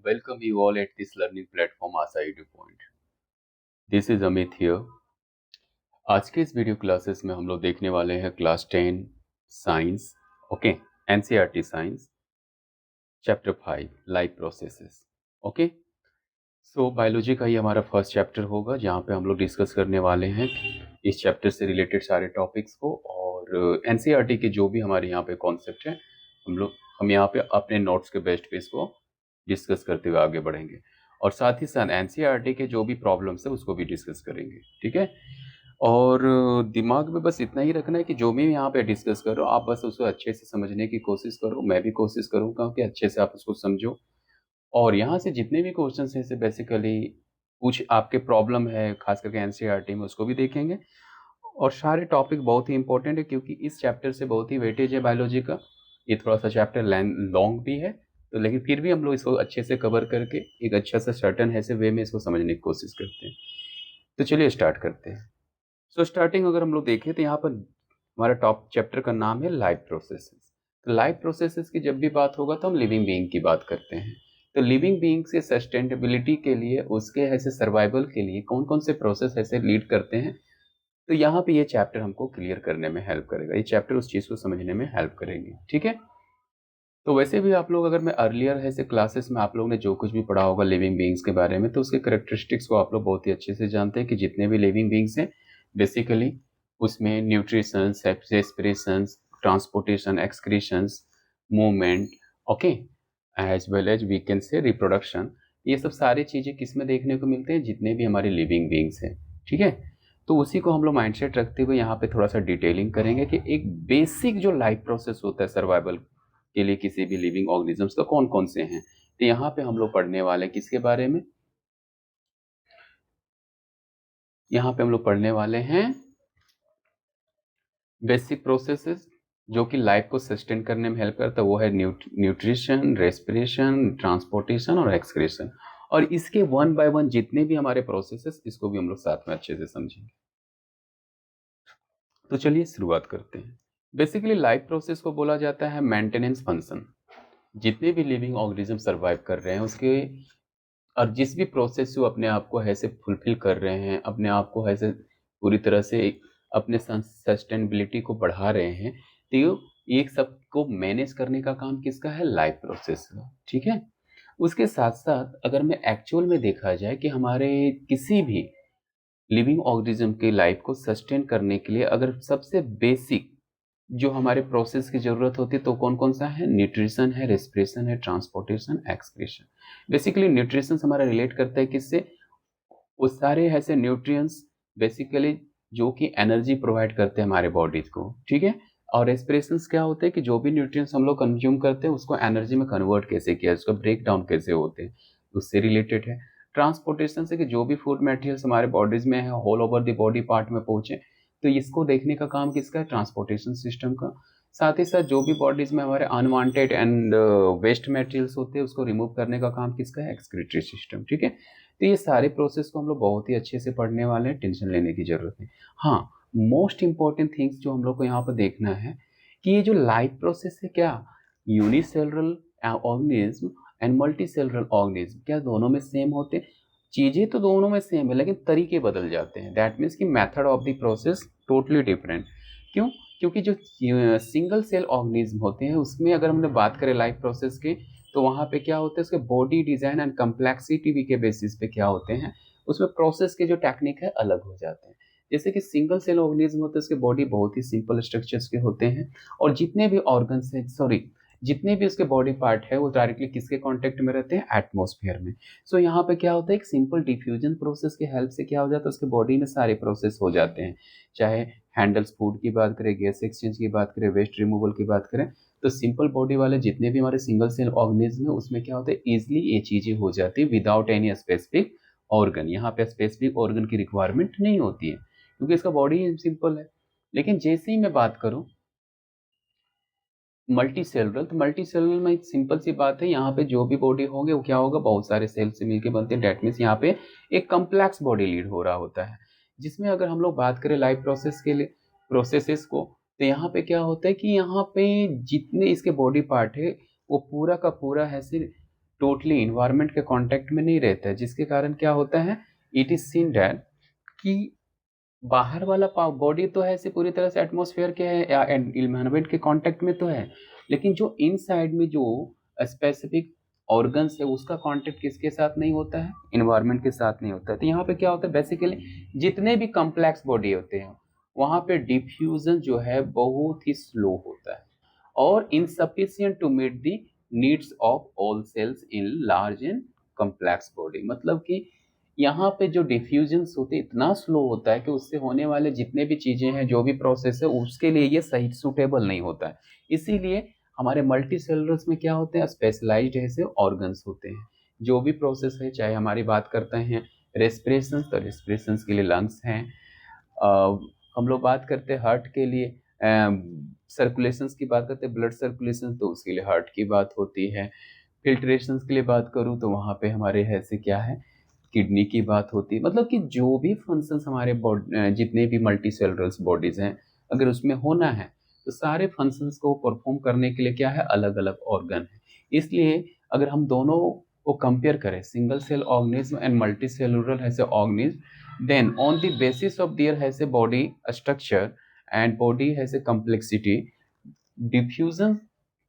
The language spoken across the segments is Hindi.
welcome you all at this learning platform Asa Edu Point. This is Amit here. आज के इस वीडियो क्लासेस में हम लोग देखने वाले हैं class 10 science, okay, NCERT science, chapter 5 life processes, okay. So biology का ये हमारा फर्स्ट चैप्टर होगा जहाँ पे हम लोग डिस्कस करने वाले हैं इस चैप्टर से रिलेटेड सारे टॉपिक्स को, और एनसीईआरटी के जो भी हमारे यहाँ पे कॉन्सेप्ट है हम यहाँ पे अपने नोट्स के बेस्ट पे इसको डिस्कस करते हुए आगे बढ़ेंगे, और साथ ही साथ एनसीईआरटी के जो भी प्रॉब्लम्स है उसको भी डिस्कस करेंगे, ठीक है। और दिमाग में बस इतना ही रखना है कि जो मैं यहाँ पे डिस्कस कर रहा हूँ आप बस उसको अच्छे से समझने की कोशिश करो, मैं भी कोशिश करूँगा कि अच्छे से आप उसको समझो। और यहाँ से जितने भी क्वेश्चंस हैं इसे बेसिकली कुछ आपके प्रॉब्लम है खास करके एनसीईआरटी में उसको भी देखेंगे, और सारे टॉपिक बहुत ही इंपॉर्टेंट है क्योंकि इस चैप्टर से बहुत ही वेटेज है बायोलॉजी का। ये थोड़ा सा चैप्टर लॉन्ग भी है तो लेकिन फिर भी हम लोग इसको अच्छे से कवर करके एक अच्छा सा सर्टन ऐसे वे में इसको समझने की कोशिश करते हैं। तो चलिए स्टार्ट करते हैं। सो स्टार्टिंग अगर हम लोग देखें तो यहाँ पर हमारा टॉप चैप्टर का नाम है लाइफ प्रोसेसेस। तो लाइफ प्रोसेसेस की जब भी बात होगा तो हम लिविंग बीइंग की बात करते हैं। तो लिविंग बीइंग के सस्टेनेबिलिटी के लिए, उसके ऐसे सर्वाइवल के लिए कौन कौन से प्रोसेस ऐसे लीड करते हैं, तो यहाँ पे ये चैप्टर हमको क्लियर करने में हेल्प करेगा। ये चैप्टर उस चीज़ को समझने में हेल्प करेंगे, ठीक है। तो वैसे भी आप लोग अगर मैं अर्लियर ऐसे क्लासेस में आप लोगों ने जो कुछ भी पढ़ा होगा लिविंग बीइंग्स के बारे में, तो उसके करेक्टरिस्टिक्स को आप लोग बहुत ही अच्छे से जानते हैं कि जितने भी लिविंग बीइंग्स हैं बेसिकली उसमें nutrition, respiration, transportation, excretions, movement, okay, as well as we can say reproduction, ये सब सारी चीज़ें किस में देखने को मिलते हैं, जितने भी हमारे लिविंग बीइंग्स हैं, ठीक है। तो उसी को हम लोग माइंडसेट रखते हुए यहाँ पे थोड़ा सा डिटेलिंग करेंगे कि एक बेसिक जो लाइफ प्रोसेस होता है सर्वाइवल के लिए किसी भी लिविंग ऑर्गेनिजम्स का कौन कौन से हैं। तो यहाँ पे हम लोग पढ़ने वाले हैं किसके बारे में, यहाँ पे हम लोग पढ़ने वाले हैं बेसिक प्रोसेसेस जो कि लाइफ को सस्टेन करने में हेल्प करता है। वो है न्यूट्रिशन, रेस्पिरेशन, ट्रांसपोर्टेशन और एक्सक्रीशन। और इसके वन बाय वन जितने भी हमारे प्रोसेसेस इसको भी हम लोग साथ में अच्छे से समझेंगे। तो चलिए शुरुआत करते हैं। बेसिकली लाइफ प्रोसेस को बोला जाता है मेंटेनेंस फंक्शन। जितने भी लिविंग ऑर्गेनिज्म सर्वाइव कर रहे हैं उसके, और जिस भी प्रोसेस से वो अपने आप को ऐसे फुलफिल कर रहे हैं, अपने आप को ऐसे पूरी तरह से अपने सस्टेनेबिलिटी को बढ़ा रहे हैं, तो ये सबको मैनेज करने का काम किसका है, लाइफ प्रोसेस का, ठीक है। उसके साथ साथ अगर मैं एक्चुअल में देखा जाए कि हमारे किसी भी लिविंग ऑर्गेनिज्म की लाइफ को सस्टेन करने के लिए अगर सबसे बेसिक जो हमारे प्रोसेस की जरूरत होती है तो कौन कौन सा है, न्यूट्रिशन है, रेस्पिरेशन है, ट्रांसपोर्टेशन, एक्सक्रीशन। बेसिकली न्यूट्रिशन हमारा रिलेट करता है किससे, वो सारे ऐसे न्यूट्रिएंट्स बेसिकली जो कि एनर्जी प्रोवाइड करते हैं हमारे बॉडीज को, ठीक है। और रेस्पिरेशंस क्या होते हैं कि जो भी न्यूट्रिएंट्स हम लोग कंज्यूम करते हैं उसको एनर्जी में कन्वर्ट कैसे किया, उसका ब्रेक डाउन कैसे होते हैं, उससे रिलेटेड है। ट्रांसपोर्टेशन से कि जो भी फूड मटेरियल्स हमारे बॉडीज में है whole over the body part में पहुंचे, तो इसको देखने का काम किसका है, ट्रांसपोर्टेशन सिस्टम का। साथ ही साथ जो भी बॉडीज में हमारे अनवांटेड एंड वेस्ट मटेरियल्स होते हैं उसको रिमूव करने का काम किसका है, एक्सक्रीटरी सिस्टम, ठीक है। तो ये सारे प्रोसेस को हम लोग बहुत ही अच्छे से पढ़ने वाले हैं, टेंशन लेने की जरूरत नहीं। हाँ, मोस्ट इंपॉर्टेंट थिंग्स जो हम लोग को यहाँ पर देखना है कि ये जो लाइफ प्रोसेस है क्या unicellular organism and multicellular organism क्या दोनों में सेम होते हैं, चीजें तो दोनों में सेम है लेकिन तरीके बदल जाते हैं। दैट मीन्स कि method of the process totally different. क्यों, क्योंकि जो सिंगल सेल ऑर्गेनिज्म होते हैं उसमें अगर हमने बात करें लाइफ प्रोसेस की, तो वहाँ पे क्या होता है उसके बॉडी डिजाइन एंड कम्प्लेक्सिटी के बेसिस पे क्या होते हैं, उसमें प्रोसेस के जो टेक्निक है अलग हो जाते हैं। जैसे कि सिंगल सेल ऑर्गेनिज्म होते हैं उसके बॉडी बहुत ही सिंपल स्ट्रक्चर्स के होते हैं, और जितने भी ऑर्गन्स है, सॉरी, जितने भी उसके बॉडी पार्ट है वो डायरेक्टली किसके कांटेक्ट में रहते हैं, एटमॉस्फेयर में। सो यहाँ पे क्या होता है, एक सिंपल डिफ्यूजन प्रोसेस की हेल्प से क्या हो जाता है, उसके बॉडी में सारे प्रोसेस हो जाते हैं। चाहे हैंडल्स फूड की बात करें, गैस एक्सचेंज की बात करें, वेस्ट रिमूवल की बात करें, तो सिंपल बॉडी वाले जितने भी हमारे सिंगल सेल ऑर्गेनिज्म है उसमें क्या होता है, इजिली ये चीजें हो जाती है विदाउट एनी स्पेसिफिक ऑर्गन। यहाँ पे स्पेसिफिक ऑर्गन की रिक्वायरमेंट नहीं होती है क्योंकि इसका बॉडी सिंपल है। लेकिन जैसे ही मैं बात करूं मल्टी सेलुलर, तो मल्टी सेलुलर में एक सिंपल सी बात है, यहाँ पे जो भी बॉडी होंगे वो क्या होगा, बहुत सारे सेल से मिलकर बनते हैं। डेट मीन्स यहाँ पे एक कम्प्लेक्स बॉडी लीड हो रहा होता है, जिसमें अगर हम लोग बात करें लाइफ प्रोसेस के लिए प्रोसेसेस को, तो यहाँ पे क्या होता है कि यहाँ पे जितने इसके बॉडी पार्ट है वो पूरा का पूरा है सिर्फ टोटली इन्वायरमेंट के कांटेक्ट में नहीं रहता है, जिसके कारण क्या होता है, इट इज सीन दैट कि बाहर वाला बॉडी तो है ऐसे पूरी तरह से एटमॉस्फेयर के है या इन्वायरमेंट के कांटेक्ट में तो है, लेकिन जो इनसाइड में जो स्पेसिफिक ऑर्गन्स है उसका कांटेक्ट किसके साथ नहीं होता है, इन्वायरमेंट के साथ नहीं होता है। तो यहाँ पे क्या होता है, बेसिकली जितने भी कॉम्प्लेक्स बॉडी होते हैं वहाँ पे डिफ्यूजन जो है बहुत ही स्लो होता है और insufficient to meet the needs of all cells in large and complex body. मतलब कि यहाँ पे जो डिफ्यूजन्स होते इतना स्लो होता है कि उससे होने वाले जितने भी चीज़ें हैं, जो भी प्रोसेस है, उसके लिए ये सही सूटेबल नहीं होता है। इसीलिए हमारे मल्टी सेलुलर्स में क्या होते हैं, स्पेशलाइज्ड ऐसे ऑर्गन्स होते हैं। जो भी प्रोसेस है, चाहे हमारी बात करते हैं रेस्पिरेशन, तो रेस्पिरेशन के लिए लंग्स हैं। हम लोग बात करते हैं हार्ट के लिए, सर्कुलेशंस की बात करते हैं, ब्लड सर्कुलेशन, तो उसके लिए हार्ट की बात होती है। फिल्ट्रेशंस के लिए बात करूँ तो वहाँ पे हमारे ऐसे क्या है, किडनी की बात होती है। मतलब कि जो भी फंक्शंस हमारे जितने भी मल्टी सेलुलर बॉडीज हैं, अगर उसमें होना है तो सारे फंक्शंस को परफॉर्म करने के लिए क्या है, अलग अलग ऑर्गन है। इसलिए अगर हम दोनों को कंपेयर करें, single cell organism and multi cellular ऐसे organism, then on the basis of their has a body structure and body has a complexity, diffusion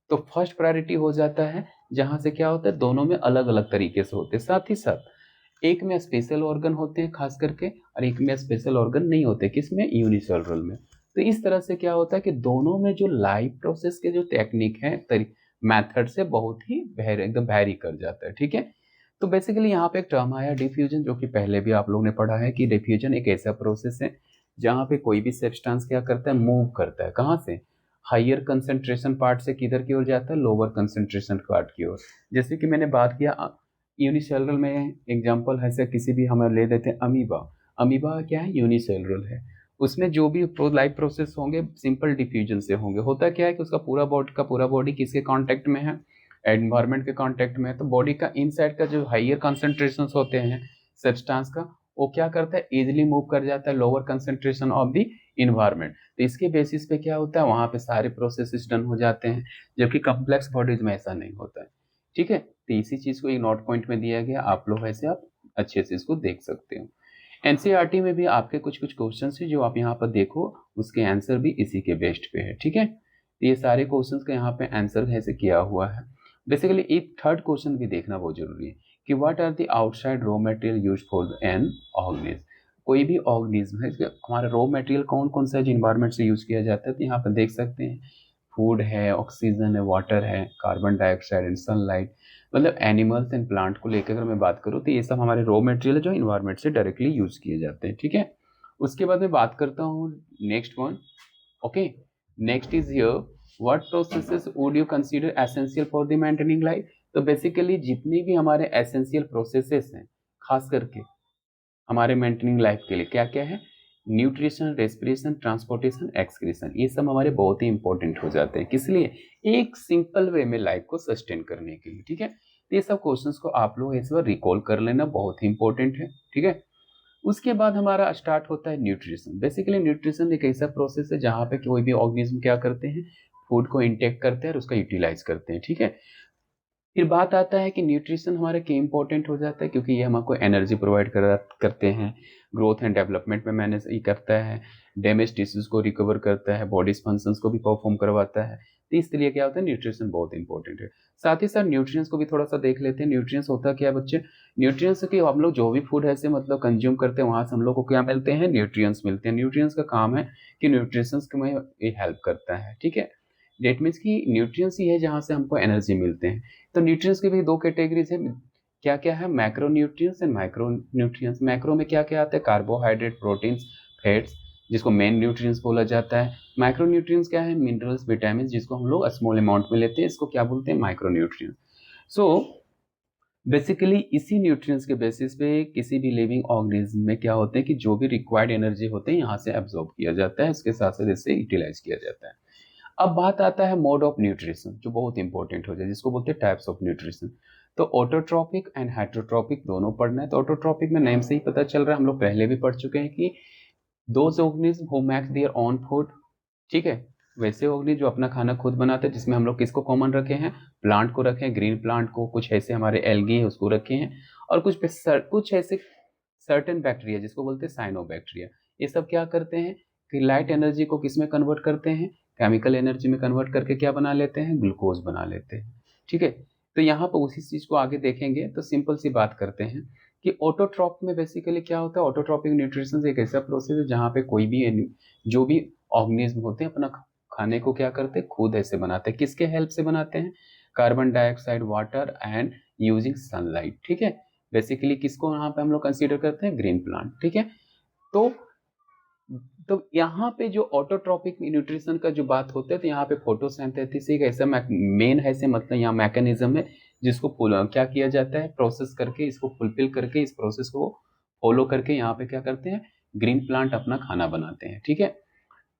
तो फर्स्ट प्रायोरिटी हो जाता है, जहां से क्या होता है, दोनों में अलग अलग तरीके से होते हैं। साथ ही साथ एक में स्पेशल ऑर्गन होते हैं खास करके, और एक में स्पेशल ऑर्गन नहीं होते, किसमें, यूनिसेलुलर में। तो इस तरह से क्या होता है कि दोनों में जो लाइफ प्रोसेस के जो टेक्निक है, मेथड से बहुत ही एकदम वैरी कर जाता है। ठीक है, तो बेसिकली यहाँ पे एक टर्म आया डिफ्यूजन, जो कि पहले भी आप लोगों ने पढ़ा है कि डिफ्यूजन एक ऐसा प्रोसेस है जहाँ पे कोई भी सब्सटेंस क्या करता है, मूव करता है। कहाँ से, हायर कंसंट्रेशन पार्ट से किधर की ओर जाता है, लोअर कंसंट्रेशन पार्ट की ओर। जैसे कि मैंने बात किया यूनिसेलुलर में, एग्जांपल है से किसी भी हम ले देते हैं अमीबा। अमीबा क्या है, यूनिसेलुलर है। उसमें जो भी लाइफ प्रोसेस होंगे सिंपल डिफ्यूजन से होंगे। होता क्या है कि उसका पूरा बॉडी किसके कांटेक्ट में है, एनवायरनमेंट के कांटेक्ट में है। तो बॉडी का इनसाइड का जो हाइयर कंसंट्रेशन होते हैं सब्सटेंस का, वो क्या करता है, इजिली मूव कर जाता है lower concentration of the environment. तो इसके बेसिस पे क्या होता है, वहाँ पे सारे प्रोसेस डन हो जाते हैं, जबकि कम्प्लेक्स बॉडीज में ऐसा नहीं होता है। ठीक है, तो इसी चीज को एक नोट पॉइंट में दिया गया, आप लोग ऐसे आप अच्छे से इसको देख सकते हो। एनसीईआरटी में भी आपके कुछ कुछ क्वेश्चन है जो आप यहाँ पर देखो, उसके आंसर भी इसी के बेस्ड पे है। ठीक है, तो ये सारे क्वेश्चंस का यहाँ पे आंसर ऐसे किया हुआ है। बेसिकली एक थर्ड क्वेश्चन भी देखना बहुत जरूरी है कि what are the outside raw material use for an organism. कोई भी ऑर्गेनिज्म है, हमारा रॉ मटेरियल कौन कौन सा है जो इन्वायरमेंट से यूज किया जाता है, तो यहाँ पर देख सकते हैं फूड है, ऑक्सीजन है, वाटर है, कार्बन डाइऑक्साइड एंड सनलाइट। मतलब एनिमल्स एंड प्लांट को लेकर अगर मैं बात करूँ तो ये सब हमारे रॉ मटेरियल है जो इन्वायरमेंट से डायरेक्टली यूज किए जाते हैं। ठीक है, उसके बाद मैं बात करता हूँ next one. Okay, next is here, what processes would you consider essential for the maintaining life. तो बेसिकली जितनी भी हमारे एसेंशियल प्रोसेसेस हैं खास करके हमारे मेंटेनिंग लाइफ के लिए, क्या क्या है, न्यूट्रिशन, रेस्पिरेशन, ट्रांसपोर्टेशन, एक्सक्रीशन, ये सब हमारे बहुत ही इंपॉर्टेंट हो जाते हैं। किस लिए, एक सिंपल वे में लाइफ को सस्टेन करने के लिए। ठीक है, तो ये सब क्वेश्चंस को आप लोग इस बार रिकॉल कर लेना, बहुत ही इंपॉर्टेंट है। ठीक है, उसके बाद हमारा स्टार्ट होता है न्यूट्रिशन। बेसिकली न्यूट्रिशन एक ऐसा प्रोसेस है जहाँ पे कोई भी ऑर्गेनिज्म क्या करते हैं, फूड को इंटेक करते हैं और उसका यूटिलाइज करते हैं। ठीक है, फिर बात आता है कि न्यूट्रिशन हमारे क्यों इंपॉर्टेंट हो जाता है, क्योंकि ये हमको एनर्जी प्रोवाइड करते हैं, ग्रोथ एंड डेवलपमेंट में मैनेज ये करता है, डैमेज टिश्यूज को रिकवर करता है, बॉडीज फंक्शंस को भी परफॉर्म करवाता है। तो इसलिए क्या होता है, न्यूट्रिशन बहुत इंपॉर्टेंट है। साथ ही साथ न्यूट्रिएंट्स को भी थोड़ा सा देख लेते हैं। न्यूट्रिएंट्स होता क्या है बच्चे, न्यूट्रिएंट्स की हम लोग जो भी फूड ऐसे मतलब कंज्यूम करते हैं वहां से हम लोग को क्या मिलते हैं, न्यूट्रिएंट्स मिलते हैं। न्यूट्रिएंट्स का काम है कि न्यूट्रिशंस में ये हेल्प करता है। ठीक है, डेट मीन्स की न्यूट्रिएंट्स ही है जहाँ से हमको एनर्जी मिलते हैं। तो न्यूट्रिएंट्स की भी दो कैटेगरीज है, क्या क्या है, macro nutrients and micro nutrients. Macro में क्या क्या आता है, कार्बोहाइड्रेट, प्रोटीन्स, फैट्स, जिसको मेन न्यूट्रिएंट्स बोला जाता है। माइक्रो न्यूट्रिएंट्स क्या है, मिनरल्स, विटामिन, जिसको हम लोग स्मॉल अमाउंट में लेते हैं, इसको क्या बोलते हैं, माइक्रो न्यूट्रिएंट्स। सो बेसिकली इसी न्यूट्रिएंट्स के बेसिस पे किसी भी लिविंग ऑर्गेनिज्म में क्या होते हैं कि जो भी रिक्वायर्ड एनर्जी होते हैं यहाँ से एब्जॉर्ब किया जाता है, उसके साथ साथ इससे यूटिलाइज किया जाता है। अब बात आता है मोड ऑफ न्यूट्रिशन, जो बहुत इंपॉर्टेंट हो जाए, जिसको बोलते हैं टाइप्स ऑफ न्यूट्रिशन। तो ऑटोट्रॉपिक एंड हेटेरोट्रॉपिक दोनों पढ़ना है। तो ऑटोट्रॉपिक में नेम से ही पता चल रहा है, हम लोग पहले भी पढ़ चुके हैं कि those organism who make their own food, ठीक है, वैसे अग्नि जो अपना खाना खुद बनाते हैं, जिसमें हम लोग किसको कॉमन रखे हैं, प्लांट को रखे हैं, ग्रीन प्लांट को, कुछ ऐसे हमारे एल्गी है उसको रखे हैं, और कुछ ऐसे सर्टेन बैक्टीरिया जिसको बोलते हैं साइनोबैक्टीरिया। ये सब क्या करते हैं कि लाइट एनर्जी को किस में कन्वर्ट करते हैं, केमिकल एनर्जी में कन्वर्ट करके क्या बना लेते हैं, ग्लूकोज बना लेते हैं। ठीक है, तो यहाँ पर उसी चीज को आगे देखेंगे। तो सिंपल सी बात करते हैं कि ऑटोट्रॉप में बेसिकली क्या होता है, ऑटोट्रॉपिक न्यूट्रिशन एक ऐसा प्रोसेस है जहाँ पे कोई भी जो भी ऑर्गेनिज्म होते हैं अपना खाने को क्या करते हैं, खुद ऐसे बनाते हैं। किसके हेल्प से बनाते हैं, carbon dioxide, water and using sunlight. ठीक है, बेसिकली किसको यहाँ पे हम लोग कंसीडर करते हैं, ग्रीन प्लांट। ठीक है, तो यहाँ पे जो ऑटोट्रॉपिक न्यूट्रिशन का जो बात होता है, तो यहाँ पे फोटोसिंथेसिस एक ऐसा मेन है से मतलब यहाँ मैकेनिज्म है जिसको क्या किया जाता है, प्रोसेस करके इसको फुलफिल करके इस प्रोसेस को फॉलो करके यहाँ पे क्या करते हैं, ग्रीन प्लांट अपना खाना बनाते हैं। ठीक है,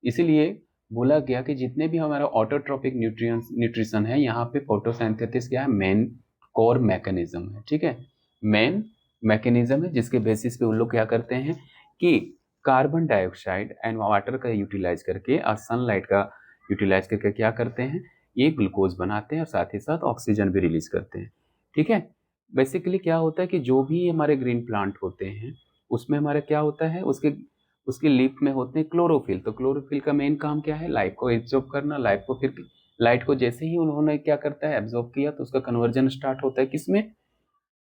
इसीलिए बोला गया कि जितने भी हमारा ऑटोट्रॉपिक न्यूट्रिशन है, यहाँ पे फोटोसिंथेसिस क्या है, मेन कोर मैकेनिज्म है। ठीक है, मेन मैकेनिज्म है जिसके बेसिस पे उन लोग क्या करते हैं कि कार्बन डाइऑक्साइड एंड वाटर का यूटिलाइज करके और सनलाइट का यूटिलाइज करके क्या करते हैं, ये ग्लूकोज बनाते हैं और साथ ही साथ ऑक्सीजन भी रिलीज करते हैं। ठीक है, बेसिकली क्या होता है कि जो भी हमारे ग्रीन प्लांट होते हैं उसमें हमारा क्या होता है, उसकी लीफ में होते हैं क्लोरोफिल। तो क्लोरोफिल का मेन काम क्या है, लाइट को एब्जॉर्ब करना। लाइट को जैसे ही उन्होंने क्या करता है, एब्जॉर्ब किया, तो उसका कन्वर्जन स्टार्ट होता है किसमें,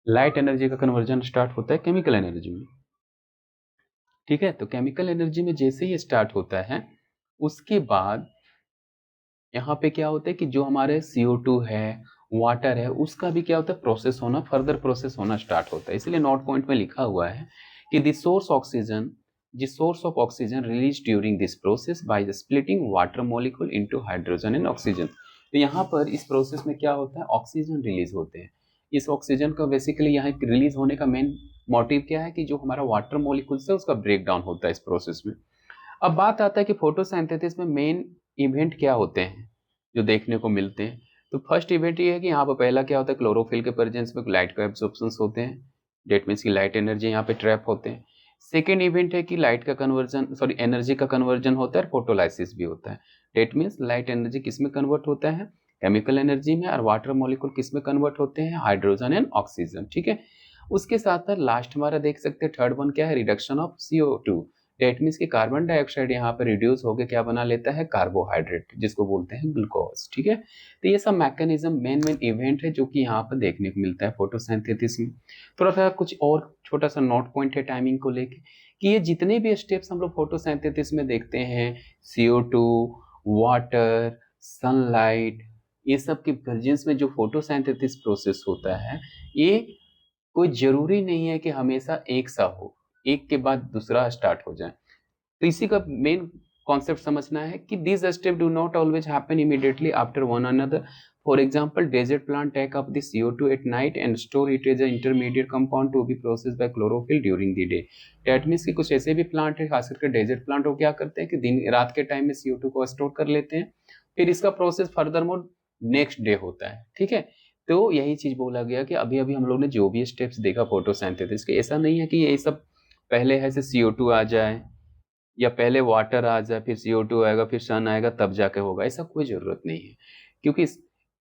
लाइट एनर्जी का कन्वर्जन स्टार्ट होता है केमिकल एनर्जी में। ठीक है, तो केमिकल एनर्जी में जैसे ही स्टार्ट होता है, उसके बाद यहाँ पे क्या होता है कि जो हमारे CO2 है, वाटर है, उसका भी क्या होता है, प्रोसेस होना, फर्दर प्रोसेस होना स्टार्ट होता है। इसलिए नोट पॉइंट में लिखा हुआ है कि the source of oxygen release during this process by the splitting water molecule into hydrogen and oxygen. तो यहाँ पर इस प्रोसेस में क्या होता है, ऑक्सीजन रिलीज होते हैं। इस ऑक्सीजन का बेसिकली यहाँ रिलीज होने का मेन मोटिव क्या है कि जो हमारा वाटर मॉलिक्यूल है उसका ब्रेक डाउन होता है इस प्रोसेस में। अब बात आता है कि फोटोसिंथेसिस में मेन इवेंट क्या होते हैं जो देखने को मिलते हैं। तो फर्स्ट इवेंट ये है कि यहाँ पर पहला क्या होता है, क्लोरोफिल के प्रेजेंस में लाइट का एब्जॉर्प्शन होते हैं, डेट मीन्स की लाइट एनर्जी यहाँ पे ट्रैप होते हैं। सेकेंड इवेंट है कि लाइट का कन्वर्जन, सॉरी एनर्जी का कन्वर्जन होता है और फोटोलाइसिस भी होता है। डेट मीन्स लाइट एनर्जी किस में कन्वर्ट होता है, केमिकल एनर्जी में, और वाटर मॉलिक्यूल किस में कन्वर्ट होते हैं, हाइड्रोजन एंड ऑक्सीजन। ठीक है, उसके साथ साथ लास्ट हमारा देख सकते हैं थर्ड वन क्या है, reduction of CO2। That means कि कार्बन डाइऑक्साइड यहाँ पर रिड्यूस होकर क्या बना लेता है, कार्बोहाइड्रेट, जिसको बोलते हैं ग्लूकोज। ठीक है, तो ये सब मैकेनिज्म मेन इवेंट है जो कि यहाँ पर देखने को मिलता है फोटोसिंथेसिस में। थोड़ा सा कुछ और छोटा सा नोट पॉइंट है टाइमिंग को लेके कि ये जितने भी स्टेप्स हम लोग फोटोसिंथेसिस में देखते हैं, CO2, वाटर, सनलाइट, ये सब के प्रेजेंस में जो फोटोसिंथेसिस प्रोसेस होता है, ये कोई जरूरी नहीं है कि हमेशा एक सा हो, एक के बाद दूसरा स्टार्ट हो जाए। तो इसी का मेन कॉन्सेप्ट समझना है कि this step do not always happen immediately after one another. For example, desert plant take up the CO2 at night and store it as a intermediate compound to be processed by chlorophyll during the day. That means कि कुछ ऐसे भी प्लांट है, खास करके डेजर्ट प्लांट, वो क्या करते हैं कि दिन रात के टाइम में CO2 को स्टोर कर लेते हैं, फिर इसका process further mode next day होता है। ठीक है, तो यही चीज बोला गया कि अभी अभी हम लोग ने जो भी स्टेप्स देखा फोटोसिंथेसिस के, ऐसा नहीं है कि ये सब पहले है से CO2 आ जाए या पहले वाटर आ जाए फिर CO2 आएगा फिर सन आएगा तब जाके होगा, ऐसा कोई जरूरत नहीं है, क्योंकि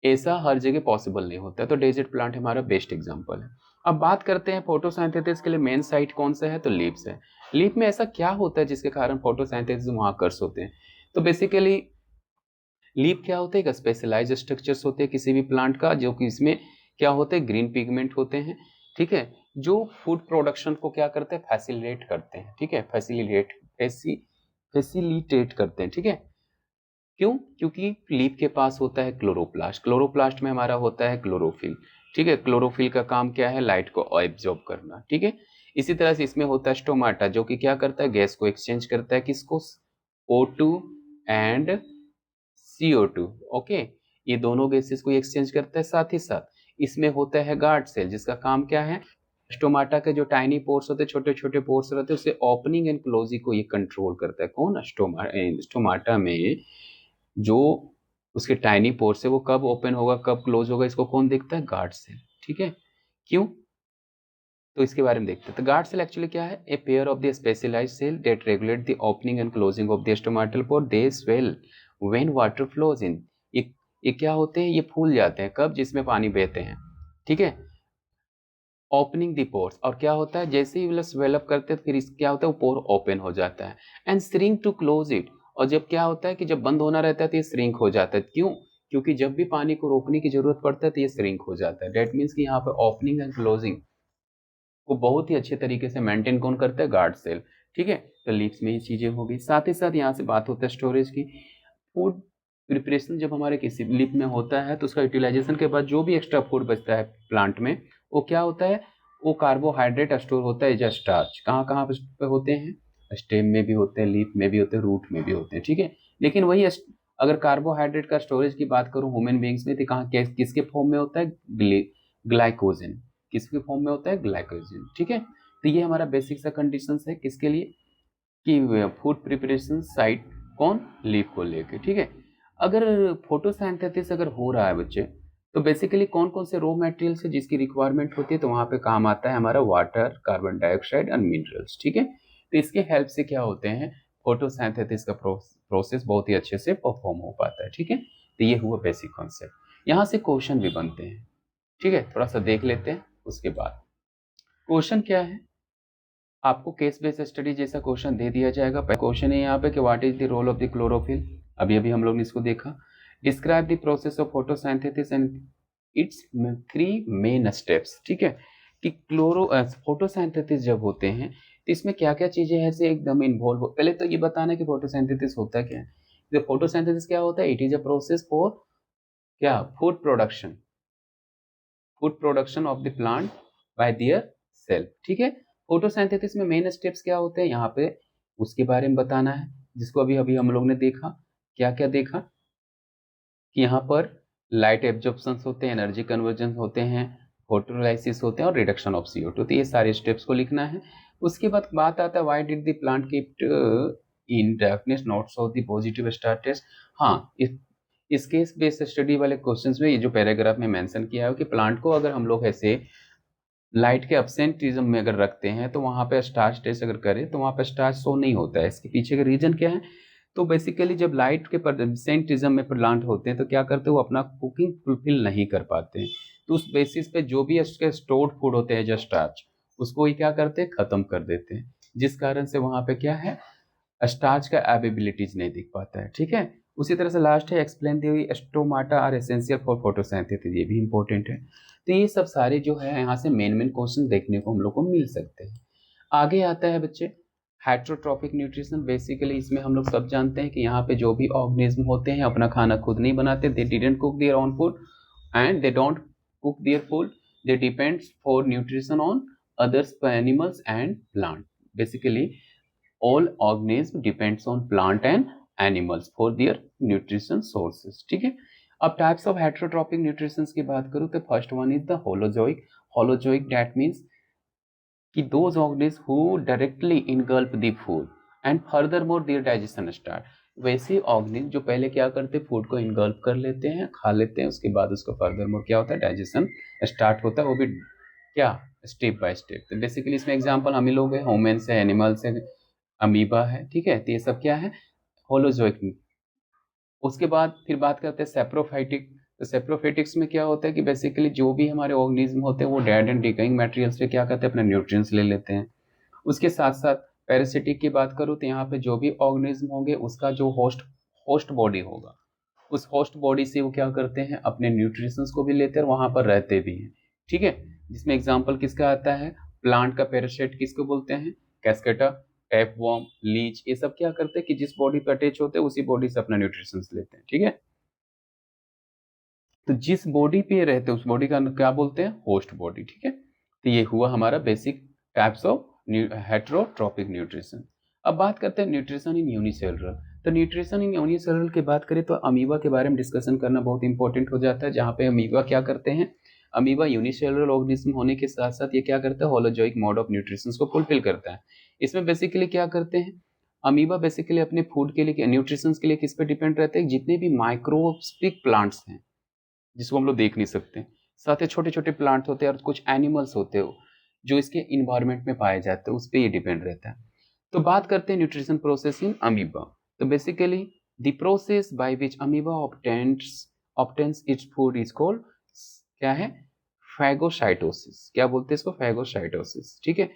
ऐसा हर जगह पॉसिबल नहीं होता है। तो डेजर्ट प्लांट हमारा बेस्ट एग्जांपल है। अब बात करते हैं फोटोसिंथेसिस के लिए मेन साइट कौन सा है, तो लीव्स है। लीफ में ऐसा क्या होता है जिसके कारण फोटोसिंथेसिस वहां कर होते हैं, तो बेसिकली लीफ क्या होते हैं, स्पेशलाइज स्ट्रक्चर्स होते हैं किसी भी प्लांट का, जो कि इसमें क्या होते हैं, ग्रीन पिगमेंट होते हैं। ठीक है, जो फूड प्रोडक्शन को क्या करते हैं, फैसिलिटेट करते हैं। ठीक है, फैसिलिटेट करते हैं। ठीक है, क्यों, क्योंकि लीफ के पास होता है क्लोरोप्लास्ट, क्लोरोप्लास्ट में हमारा होता है क्लोरोफिल। ठीक है, क्लोरोफिल का काम क्या है, लाइट को एब्जॉर्ब करना। ठीक है, इसी तरह से इसमें होता है स्टोमाटा, जो कि क्या करता है, गैस को एक्सचेंज करता है, किसको, O2 एंड CO2। ओके, ये दोनों गैसेस को एक्सचेंज करता है। साथ ही साथ इसमें होता है गार्ड सेल, जिसका काम क्या है, स्टोमाटा के जो टाइनी पोर्स होते हैं, छोटे छोटे पोर्स रहते हैं, उसे ओपनिंग एंड क्लोजिंग को ये कंट्रोल करता है। कौन, स्टोमाटा में जो उसके टाइनी पोर्स है वो कब ओपन होगा कब क्लोज होगा, इसको कौन देखता है, गार्ड सेल। ठीक है, क्यों, तो इसके बारे में देखते हैं। तो गार्ड सेल एक्चुअली क्या है, a pair of the specialized cell that regulate the opening and closing of the stomatal pore, they swell when water flows in, ये क्या होते हैं, ये फूल जाते हैं कब, जिसमें पानी बहते हैं, ठीक है। ओपनिंग द पोर्स, और क्या होता है जैसे ही स्वेल अप करते हैं फिर क्या होता है, वो पोर ओपन हो जाता है। And shrink to close it, और जब क्या होता है कि जब बंद होना रहता है तो ये श्रिंक हो जाता है। क्यों? क्योंकि जब भी पानी को रोकने की जरूरत पड़ता है तो ये श्रिंक हो जाता है। डेट मीन्स कि यहाँ पे ओपनिंग एंड क्लोजिंग को बहुत ही अच्छे तरीके से मेंटेन कौन करता है, गार्ड सेल, ठीक है। तो लीव्स में ये चीजें हो गई। साथ ही साथ यहाँ से बात होता है स्टोरेज की। फूड प्रिपरेशन जब हमारे किसी लीफ में होता है तो उसका यूटिलाइजेशन के बाद जो भी एक्स्ट्रा फूड बचता है प्लांट में, वो क्या होता है, वो कार्बोहाइड्रेट स्टोर होता है एज स्टार्च। कहाँ कहाँ पे होते हैं, स्टेम में भी होते हैं, लीफ में भी होते हैं, रूट में भी होते हैं, ठीक है। लेकिन वही अगर कार्बोहाइड्रेट का स्टोरेज की बात करूं ह्यूमन बींग्स में तो कहाँ किसके फॉर्म में होता है, ग्लाइकोजन। किसके फॉर्म में होता है, ग्लाइकोजन, ठीक है। तो ये हमारा बेसिक सा कंडीशन है किसके लिए, कि फूड प्रिपरेशन साइट कौन, लीफ को लेके, ठीक है। अगर फोटोसिंथेसिस अगर हो रहा है बच्चे, तो बेसिकली कौन कौन से रॉ मटेरियल्स है जिसकी रिक्वायरमेंट होती है, तो वहां पे काम आता है हमारा वाटर, कार्बन डाइऑक्साइड और मिनरल्स, ठीक है। तो इसके हेल्प से क्या होते हैं, फोटोसिंथेसिस का प्रोसेस बहुत ही अच्छे से परफॉर्म हो पाता है, ठीक है। तो ये हुआ बेसिक कॉन्सेप्ट। यहाँ से क्वेश्चन भी बनते हैं, ठीक है, थोड़ा सा देख लेते हैं। उसके बाद क्वेश्चन क्या है, आपको केस बेस्ड स्टडी जैसा क्वेश्चन दे दिया जाएगा। पहला क्वेश्चन है यहाँ पे कि what is the role of the chlorophyll. अभी अभी हम लोग ने इसको देखा। Describe the process of photosynthesis and its 3 main steps, ठीक है। कि फोटोसिंथेसिस जब होते हैं तो इसमें क्या क्या चीजें ऐसे एकदम इन्वॉल्व हो। पहले तो ये बताना है कि फोटोसिंथेसिस होता क्या है। तो फोटोसिंथेसिस क्या होता है, it is a process for क्या, food production of the plant by their self, ठीक है। फोटोसिंथेसिस में मेन स्टेप्स क्या होते हैं यहाँ पे, उसके बारे में बताना है, जिसको अभी अभी हम लोग ने देखा। क्या क्या देखा, कि यहाँ पर लाइट एब्जॉर्प्शन होते हैं, एनर्जी कन्वर्जन होते हैं, फोटोलाइसिस होते हैं और रिडक्शन ऑफ CO2। तो ये सारे स्टेप्स को लिखना है। उसके बाद बात आता है why did the plant keep in darkness not so the positive starters. हाँ, इस केस बेस्ड स्टडी वाले क्वेश्चंस में ये जो पैराग्राफ में मेंशन किया है कि प्लांट को अगर हम लोग ऐसे लाइट के absenteeism में अगर रखते हैं तो वहां पे स्टार्च टेस्ट अगर करें तो वहां पे स्टार्च शो नहीं होता है। इसके पीछे का रीजन क्या है, तो बेसिकली जब लाइट के absenteeism में प्लांट होते हैं तो क्या करते हैं, वो अपना कुकिंग फुलफिल नहीं कर पाते हैं। तो उस बेसिस पे जो भी उसके स्टोर्ड फूड होते हैं जो स्टार्च, उसको ही क्या करते हैं, खत्म कर देते हैं। जिस कारण से वहां पे क्या है, स्टार्च का एबिलिटीज नहीं दिख पाता है, ठीक है। उसी तरह से लास्ट है explain the stomata are essential for photosynthesis, ये भी इंपॉर्टेंट है। तो ये सब सारे जो है यहाँ से मेन मेन क्वेश्चन देखने को हम लोग को मिल सकते हैं। आगे आता है बच्चे हेट्रोट्रॉपिक न्यूट्रिशन। बेसिकली इसमें हम लोग सब जानते हैं कि यहाँ पे जो भी ऑर्गेनिज्म होते हैं अपना खाना खुद नहीं बनाते, they didn't cook their own food and they don't cook their food, they depends for nutrition on others animals and plant. Basically all organism depends on plant and animals for their nutrition sources, ठीक है। अब टाइप्स ऑफ हेट्रोट्रॉपिक न्यूट्रिशन की बात करूं तो first one is the holozoic. Holozoic that means कि those organism who directly engulf the food and furthermore their digestion start. वैसे ऑर्गेनिज्म जो पहले क्या करते हैं, फूड को इनगल्प कर लेते हैं, खा लेते हैं, उसके बाद उसका फर्दर मोर क्या होता है, डाइजेशन स्टार्ट होता है, वो भी क्या, स्टेप बाय स्टेप। तो बेसिकली इसमें एग्जांपल हम ही लोग हैं, ह्यूमन्स है, एनिमल्स है, अमीबा है, ठीक है। तो ये सब क्या है, होलोजोइक। उसके बाद फिर बात करते हैं सेप्रोफाइटिक। तो सेप्रोफाइटिक्स में क्या होता है कि बेसिकली जो भी हमारे ऑर्गेनिज्म होते हैं वो डेड एंड डिकेइंग मटेरियल से क्या करते हैं, अपने न्यूट्रिएंट्स ले लेते हैं। उसके साथ साथ पैरासिटिक की बात करूँ तो यहाँ पे जो भी ऑर्गेनिज्म होंगे उसका जो होस्ट होस्ट बॉडी होगा, उस होस्ट बॉडी से वो क्या करते हैं, अपने न्यूट्रिशंस को भी लेते हैं और वहां पर रहते भी हैं, ठीक है। जिसमें एग्जाम्पल किसका आता है, प्लांट का पैरासाइट किसको बोलते हैं, कैस्केटा, टैपवॉर्म, लीच, ये सब क्या करते हैं कि जिस बॉडी पे अटैच होते हैं उसी बॉडी से अपना न्यूट्रिशंस लेते हैं, ठीक है। तो जिस बॉडी पे रहते हैं उस बॉडी का क्या बोलते हैं, होस्ट बॉडी, ठीक है। तो ये हुआ हमारा basic types of heterotrophic nutrition. अब बात करते हैं न्यूट्रिशन इन यूनिसेलुलर। तो न्यूट्रिशन इन यूनिसेलुलर की बात करें तो अमीबा के बारे में डिस्कशन करना बहुत इंपॉर्टेंट हो जाता है, जहाँ पे अमीबा क्या करते हैं, अमीबा यूनिसेलुलर ऑर्गेनिज्म होने के साथ साथ ये क्या करता है, होलोजोइक मोड ऑफ न्यूट्रिशन को फुलफिल करता है। इसमें बेसिकली क्या करते हैं, अमीबा बेसिकली अपने फूड के लिए, न्यूट्रिशन के लिए किस पे डिपेंड रहते हैं, जितने भी माइक्रोस्कोपिक प्लांट्स हैं जिसको हम लोग देख नहीं सकते, साथ ही छोटे छोटे प्लांट होते हैं और कुछ एनिमल्स होते हो जो इसके इन्वायरमेंट में पाए जाते हैं, उस पर ये डिपेंड रहता है। तो बात करते हैं न्यूट्रिशन प्रोसेस इन अमीबा। तो basically the process by which amoeba obtains its food is called क्या है, फैगोसाइटोसिस। क्या बोलते हैं इसको, फैगोसाइटोसिस। ठीक है,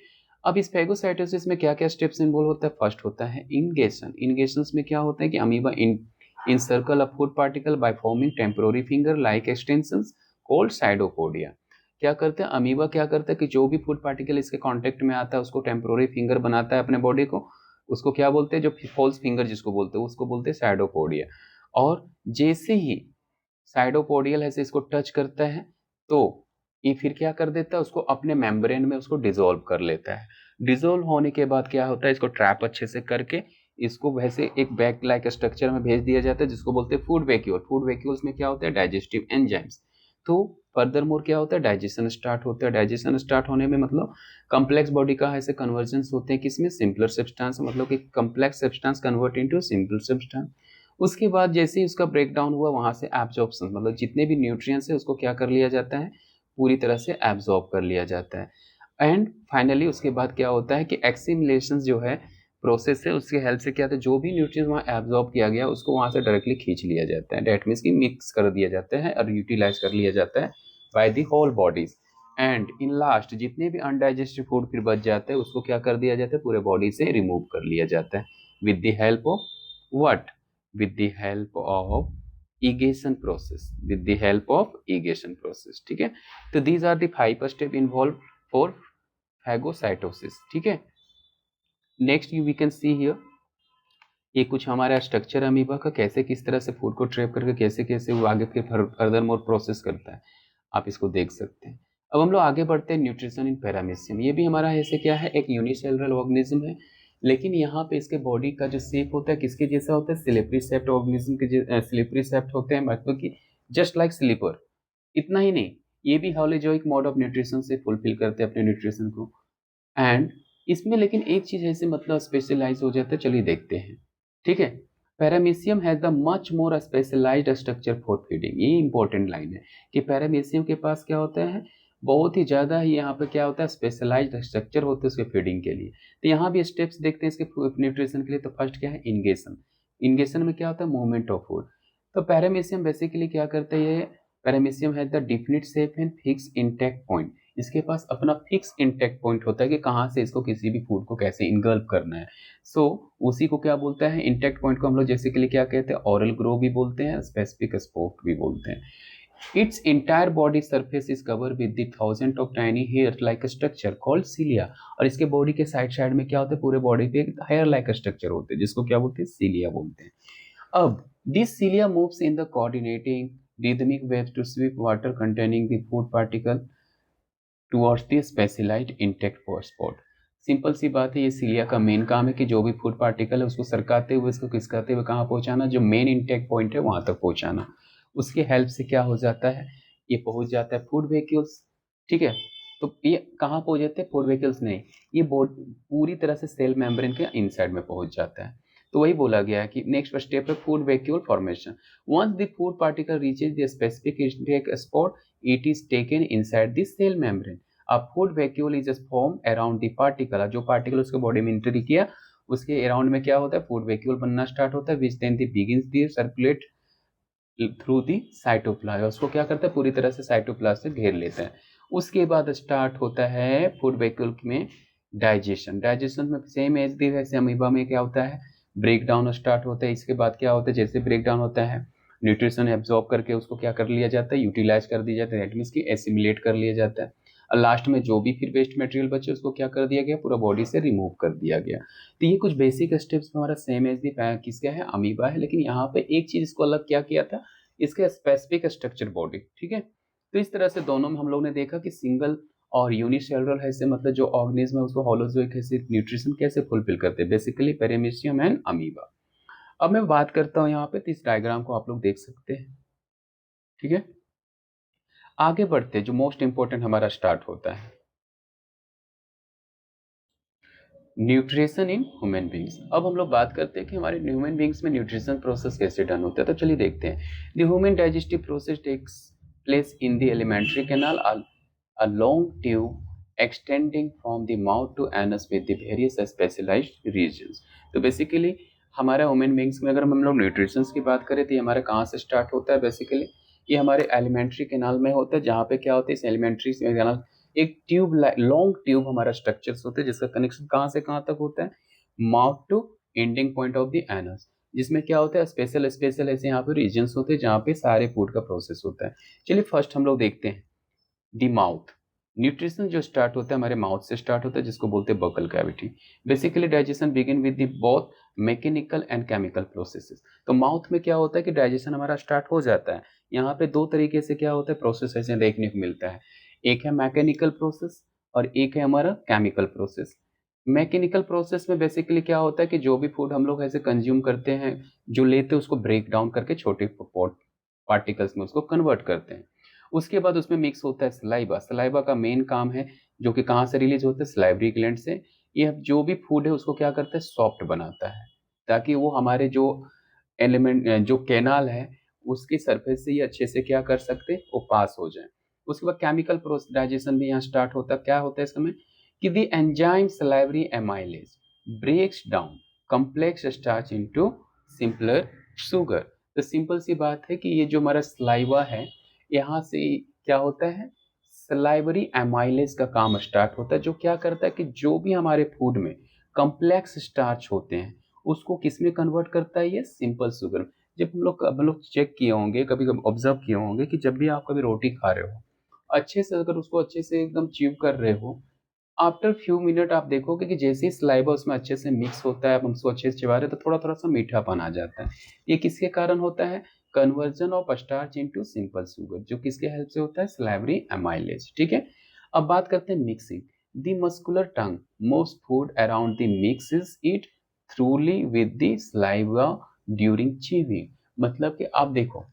अब इस फैगोसाइटोसिस में क्या क्या स्टेप्स इन्वॉल्व होता है। फर्स्ट होता है इंगेशन। इंगेशन में क्या होता है कि amoeba encircle a food particle by forming temporary finger like extensions called pseudopodia. क्या करते हैं अमीबा, क्या करता है कि जो भी फूड पार्टिकल इसके कांटेक्ट में आता है उसको टेम्पोररी फिंगर बनाता है अपने बॉडी को, उसको क्या बोलते हैं, जो फॉल्स फिंगर जिसको बोलते हैं उसको बोलते हैं साइडोपोडिया। और जैसे ही साइडोपोडियल ऐसे इसको टच करता है तो ये फिर क्या कर देता है, उसको अपने मेम्ब्रेन में उसको डिसॉल्व कर लेता है। डिसॉल्व होने के बाद क्या होता है, इसको ट्रैप अच्छे से करके इसको वैसे एक बैग लाइक स्ट्रक्चर में भेज दिया जाता है जिसको बोलते हैं फूड वैक्यूल। फूड वैक्यूल्स में क्या होता है, डाइजेस्टिव एंजाइम्स। तो फर्दर मोर क्या होता है, डाइजेशन स्टार्ट होता है। डाइजेशन स्टार्ट होने में मतलब कम्प्लेक्स बॉडी का ऐसे कन्वर्जेंस होते हैं किसमें, सिंपलर सब्सटेंस, मतलब कि complex substance convert into simple substance. उसके बाद जैसे ही उसका ब्रेक डाउन हुआ वहां से एब्जॉर्प्शन, मतलब जितने भी न्यूट्रिएंट्स है उसको क्या कर लिया जाता है, पूरी तरह से एब्जॉर्ब कर लिया जाता है। एंड फाइनली उसके बाद क्या होता है कि एक्सिमिलेशन जो है प्रोसेस है उसके हेल्प से क्या होता है, जो भी न्यूट्रिएंट्स वहाँ एब्जॉर्ब किया गया उसको वहाँ से डायरेक्टली खींच लिया जाता है। डेट मीन्स की मिक्स कर दिया जाता है और यूटिलाइज कर लिया जाता है by the whole bodies. And in last जितने भी अनडाइजेस्टेड फूड फिर बच जाते हैं उसको क्या कर दिया जाता है, पूरे बॉडी से रिमूव कर लिया जाता है with the help of what, with the help of igation process, with the help of igation process। ठीक है, तो these are the 5 step involved for phagocytosis। ठीक है, next you we can see here, ये कुछ हमारा स्ट्रक्चर अमीबा का, कैसे किस तरह से फूड को ट्रैप करके कैसे कैसे वो आगे फिर फर्दर मोर प्रोसेस करता है, आप इसको देख सकते हैं। अब हम लोग आगे बढ़ते हैं, न्यूट्रिशन इन पैरामीशियम। ये भी हमारा ऐसे क्या है, एक यूनिसेलुलर ऑर्गेनिज्म है, लेकिन यहाँ पे इसके बॉडी का जो शेप होता है किसके जैसा होता है, स्लिपरी सेप्ट ऑर्गेनिज्म के स्लिपरी सेप्ट होते हैं, मतलब कि जस्ट लाइक स्लीपर। इतना ही नहीं, ये भी हॉलोजोइक मोड ऑफ न्यूट्रिशन से फुलफिल करते हैं अपने न्यूट्रिशन को। एंड इसमें लेकिन एक चीज ऐसे मतलब स्पेशलाइज हो जाता है, चलिए देखते हैं। ठीक है, paramecium has the much more specialized structure for feeding. ये इंपॉर्टेंट लाइन है कि पैरामीशियम के पास क्या होता है, बहुत ही ज्यादा ही यहाँ पे क्या होता है, स्पेशलाइज्ड स्ट्रक्चर होते हैं उसके फीडिंग के लिए। तो यहाँ भी स्टेप्स देखते हैं इसके न्यूट्रिशन के लिए। तो फर्स्ट क्या है, इंगेशन। इंगेशन में क्या होता है, मूवमेंट ऑफ फूड। तो पैरामीशियम बेसिकली क्या करता है, ये paramecium has the definite shape and fix intact point. इसके पास अपना फिक्स इंटैक्ट पॉइंट होता है कि कहाँ से इसको किसी भी फूड को कैसे इनगल्प करना है। सो उसी को क्या बोलता है, इंटैक्ट पॉइंट को हम लोग जैसे के लिए क्या कहते हैं, ऑरल ग्रो भी बोलते हैं, स्पेसिफिक स्पोर्ट भी बोलते हैं। Its entire body surface is cover with the thousand of tiny hair like structure called cilia. और इसके बॉडी के साइड साइड में क्या होता है, पूरे बॉडी पे हेयर लाइक स्ट्रक्चर होते हैं जिसको क्या बोलते हैं, सीलिया बोलते हैं। अब this cilia moves in the coordinating rhythmic waves to sweep water containing the food particle towards the specialized intake spot। Simple सी बात है, ये सीलिया का मेन काम है कि जो भी फूड पार्टिकल है उसको सरकाते हुए इसको खिसकाते हुए कहाँ पहुंचाना, जो मेन इंटेक पॉइंट है वहां तक पहुंचाना। उसके हेल्प से क्या हो जाता है, ये पहुंच जाता है फूड व्हीकल्स। ठीक है, तो ये कहाँ पहुंच जाते हैं, फूड व्हीकल्स नहीं, ये बोर्ड पूरी तरह से सेल मेम्ब्रेन के इनसाइड में पहुंच जाता है। तो वही बोला गया है कि नेक्स्ट स्टेप है food vacuole formation. Once the food particle reaches the specific intake spot it is taken inside the cell membrane. A food vacuole is just formed around the particle। जो पार्टिकल उसके बॉडी में एंट्री किया उसके अराउंड में क्या होता है, फूड वैक्यूल बनना स्टार्ट होता है, which then the begins the circulate through the cytoplasm. उसको क्या करता है, पूरी तरह से साइटोप्लाज्म से घेर लेता है। उसके बाद स्टार्ट होता है फूड वैक्यूल में डाइजेशन। डाइजेशन में सेम एज दी वैसे अमीबा में क्या होता है, ब्रेक डाउन स्टार्ट होता है। इसके बाद क्या होता है, जैसे ब्रेक डाउन होता है न्यूट्रिशन एब्जॉर्ब करके उसको क्या कर लिया जाता है, यूटिलाइज कर दिया जाता है, दैट मीन्स की एसिमिलेट कर लिया जाता है। और लास्ट में जो भी फिर वेस्ट मटेरियल बचे उसको क्या कर दिया गया, पूरा बॉडी से रिमूव कर दिया गया। तो ये कुछ बेसिक स्टेप्स हमारा सेम एज दी किसका है, अमीबा है। लेकिन यहाँ पे एक चीज इसको अलग क्या किया था, इसका स्पेसिफिक स्ट्रक्चर बॉडी। ठीक है, तो इस तरह से दोनों में हम लोग ने देखा कि सिंगल और यूनिसेलुलर है से मतलब जो ऑर्गेनिज्म है उसको होलोजोइक है से न्यूट्रिशन कैसे फुलफिल करते हैं, बेसिकली पैरामीशियम एंड अमीबा। अब मैं बात करता हूँ यहाँ पे, तो इस डायग्राम को आप लोग देख सकते हैं। ठीक है, आगे बढ़ते जो मोस्ट इंपॉर्टेंट हमारा स्टार्ट होता है, न्यूट्रिशन इन ह्यूमन बींग्स। अब हम लोग बात करते हैं कि हमारे ह्यूमन बींग्स में न्यूट्रिशन प्रोसेस कैसे डन होता है। तो चलिए देखते हैं। The human digestive process takes place in the alimentary canal, a long tube extending from the mouth to anus with the various specialized regions। तो बेसिकली हमारे ह्यूमन बींग्स में अगर हम लोग न्यूट्रिशन की बात करें तो ये हमारे कहाँ से स्टार्ट होता है बेसिकली, ये हमारे एलिमेंट्री कैनाल में होता है, जहाँ पे क्या होता है इस एलिमेंट्री कैनाल एक ट्यूब, लॉन्ग ट्यूब हमारा स्ट्रक्चर्स होते हैं जिसका कनेक्शन कहाँ से कहाँ तक होता है, mouth to ending point of the anus, जिसमें क्या होता है स्पेशल स्पेशल ऐसे यहाँ पे रीजन्स होते हैं जहाँ पे सारे फूड का प्रोसेस होता है। चलिए फर्स्ट हम लोग देखते हैं दी माउथ। न्यूट्रिशन जो स्टार्ट होता है हमारे माउथ से स्टार्ट होता है जिसको बोलते हैं buccal cavity. Basically digestion begin with the both mechanical and chemical processes. तो माउथ में क्या होता है कि डाइजेशन हमारा स्टार्ट हो जाता है। यहाँ पे दो तरीके से क्या होता है प्रोसेस ऐसे देखने को मिलता है, एक है मैकेनिकल प्रोसेस और एक है हमारा केमिकल प्रोसेस। मैकेनिकल प्रोसेस में बेसिकली क्या होता है कि जो भी फूड हम लोग ऐसे कंज्यूम करते हैं, जो लेते हैं उसको ब्रेक डाउन करके छोटे पार्टिकल्स में उसको कन्वर्ट करते हैं। उसके बाद उसमें मिक्स होता है सलाइवा। सलाइवा का मेन काम है जो कि कहाँ से रिलीज होता है, सलाइवरी ग्लैंड से। ये जो भी फूड है उसको क्या करता है सॉफ्ट बनाता है, ताकि वो हमारे जो एलिमेंट जो कैनाल है उसकी सरफेस से ये अच्छे से क्या कर सकते हैं वो पास हो जाए। उसके बाद केमिकल प्रोसेस डाइजेशन भी यहाँ स्टार्ट होता है। क्या होता है इस समय कि the enzyme salivary amylase breaks down complex starch into simpler sugar. तो सिंपल सी बात है कि ये जो हमारा सलाइवा है यहाँ से क्या होता है सलाइवरी एमाइलेज का काम स्टार्ट होता है, जो क्या करता है कि जो भी हमारे फूड में कॉम्प्लेक्स स्टार्च होते हैं उसको किस में कन्वर्ट करता है, ये सिंपल शुगर। जब हम लोग चेक किए होंगे, कभी कभी ऑब्जर्व किए होंगे कि जब भी आप कभी रोटी खा रहे हो अच्छे से, अगर उसको अच्छे से एकदम च्यू कर रहे हो, आफ्टर फ्यू मिनट आप देखोगे कि जैसे ही सलाइवा उसमें अच्छे से मिक्स होता है, अब हम उसको अच्छे से चबा रहे हैं तो थोड़ा थोड़ा सा मीठापन आ जाता है। ये किसके कारण होता है, conversion of starch into simple sugar, जो किसके हेल्प से होता है सलाइवरी एमाइलेज। ठीक है, अब बात करते हैं mixing. The muscular tongue most food around the mixes it थ्रूली with the saliva during chewing. मतलब कि आप देखो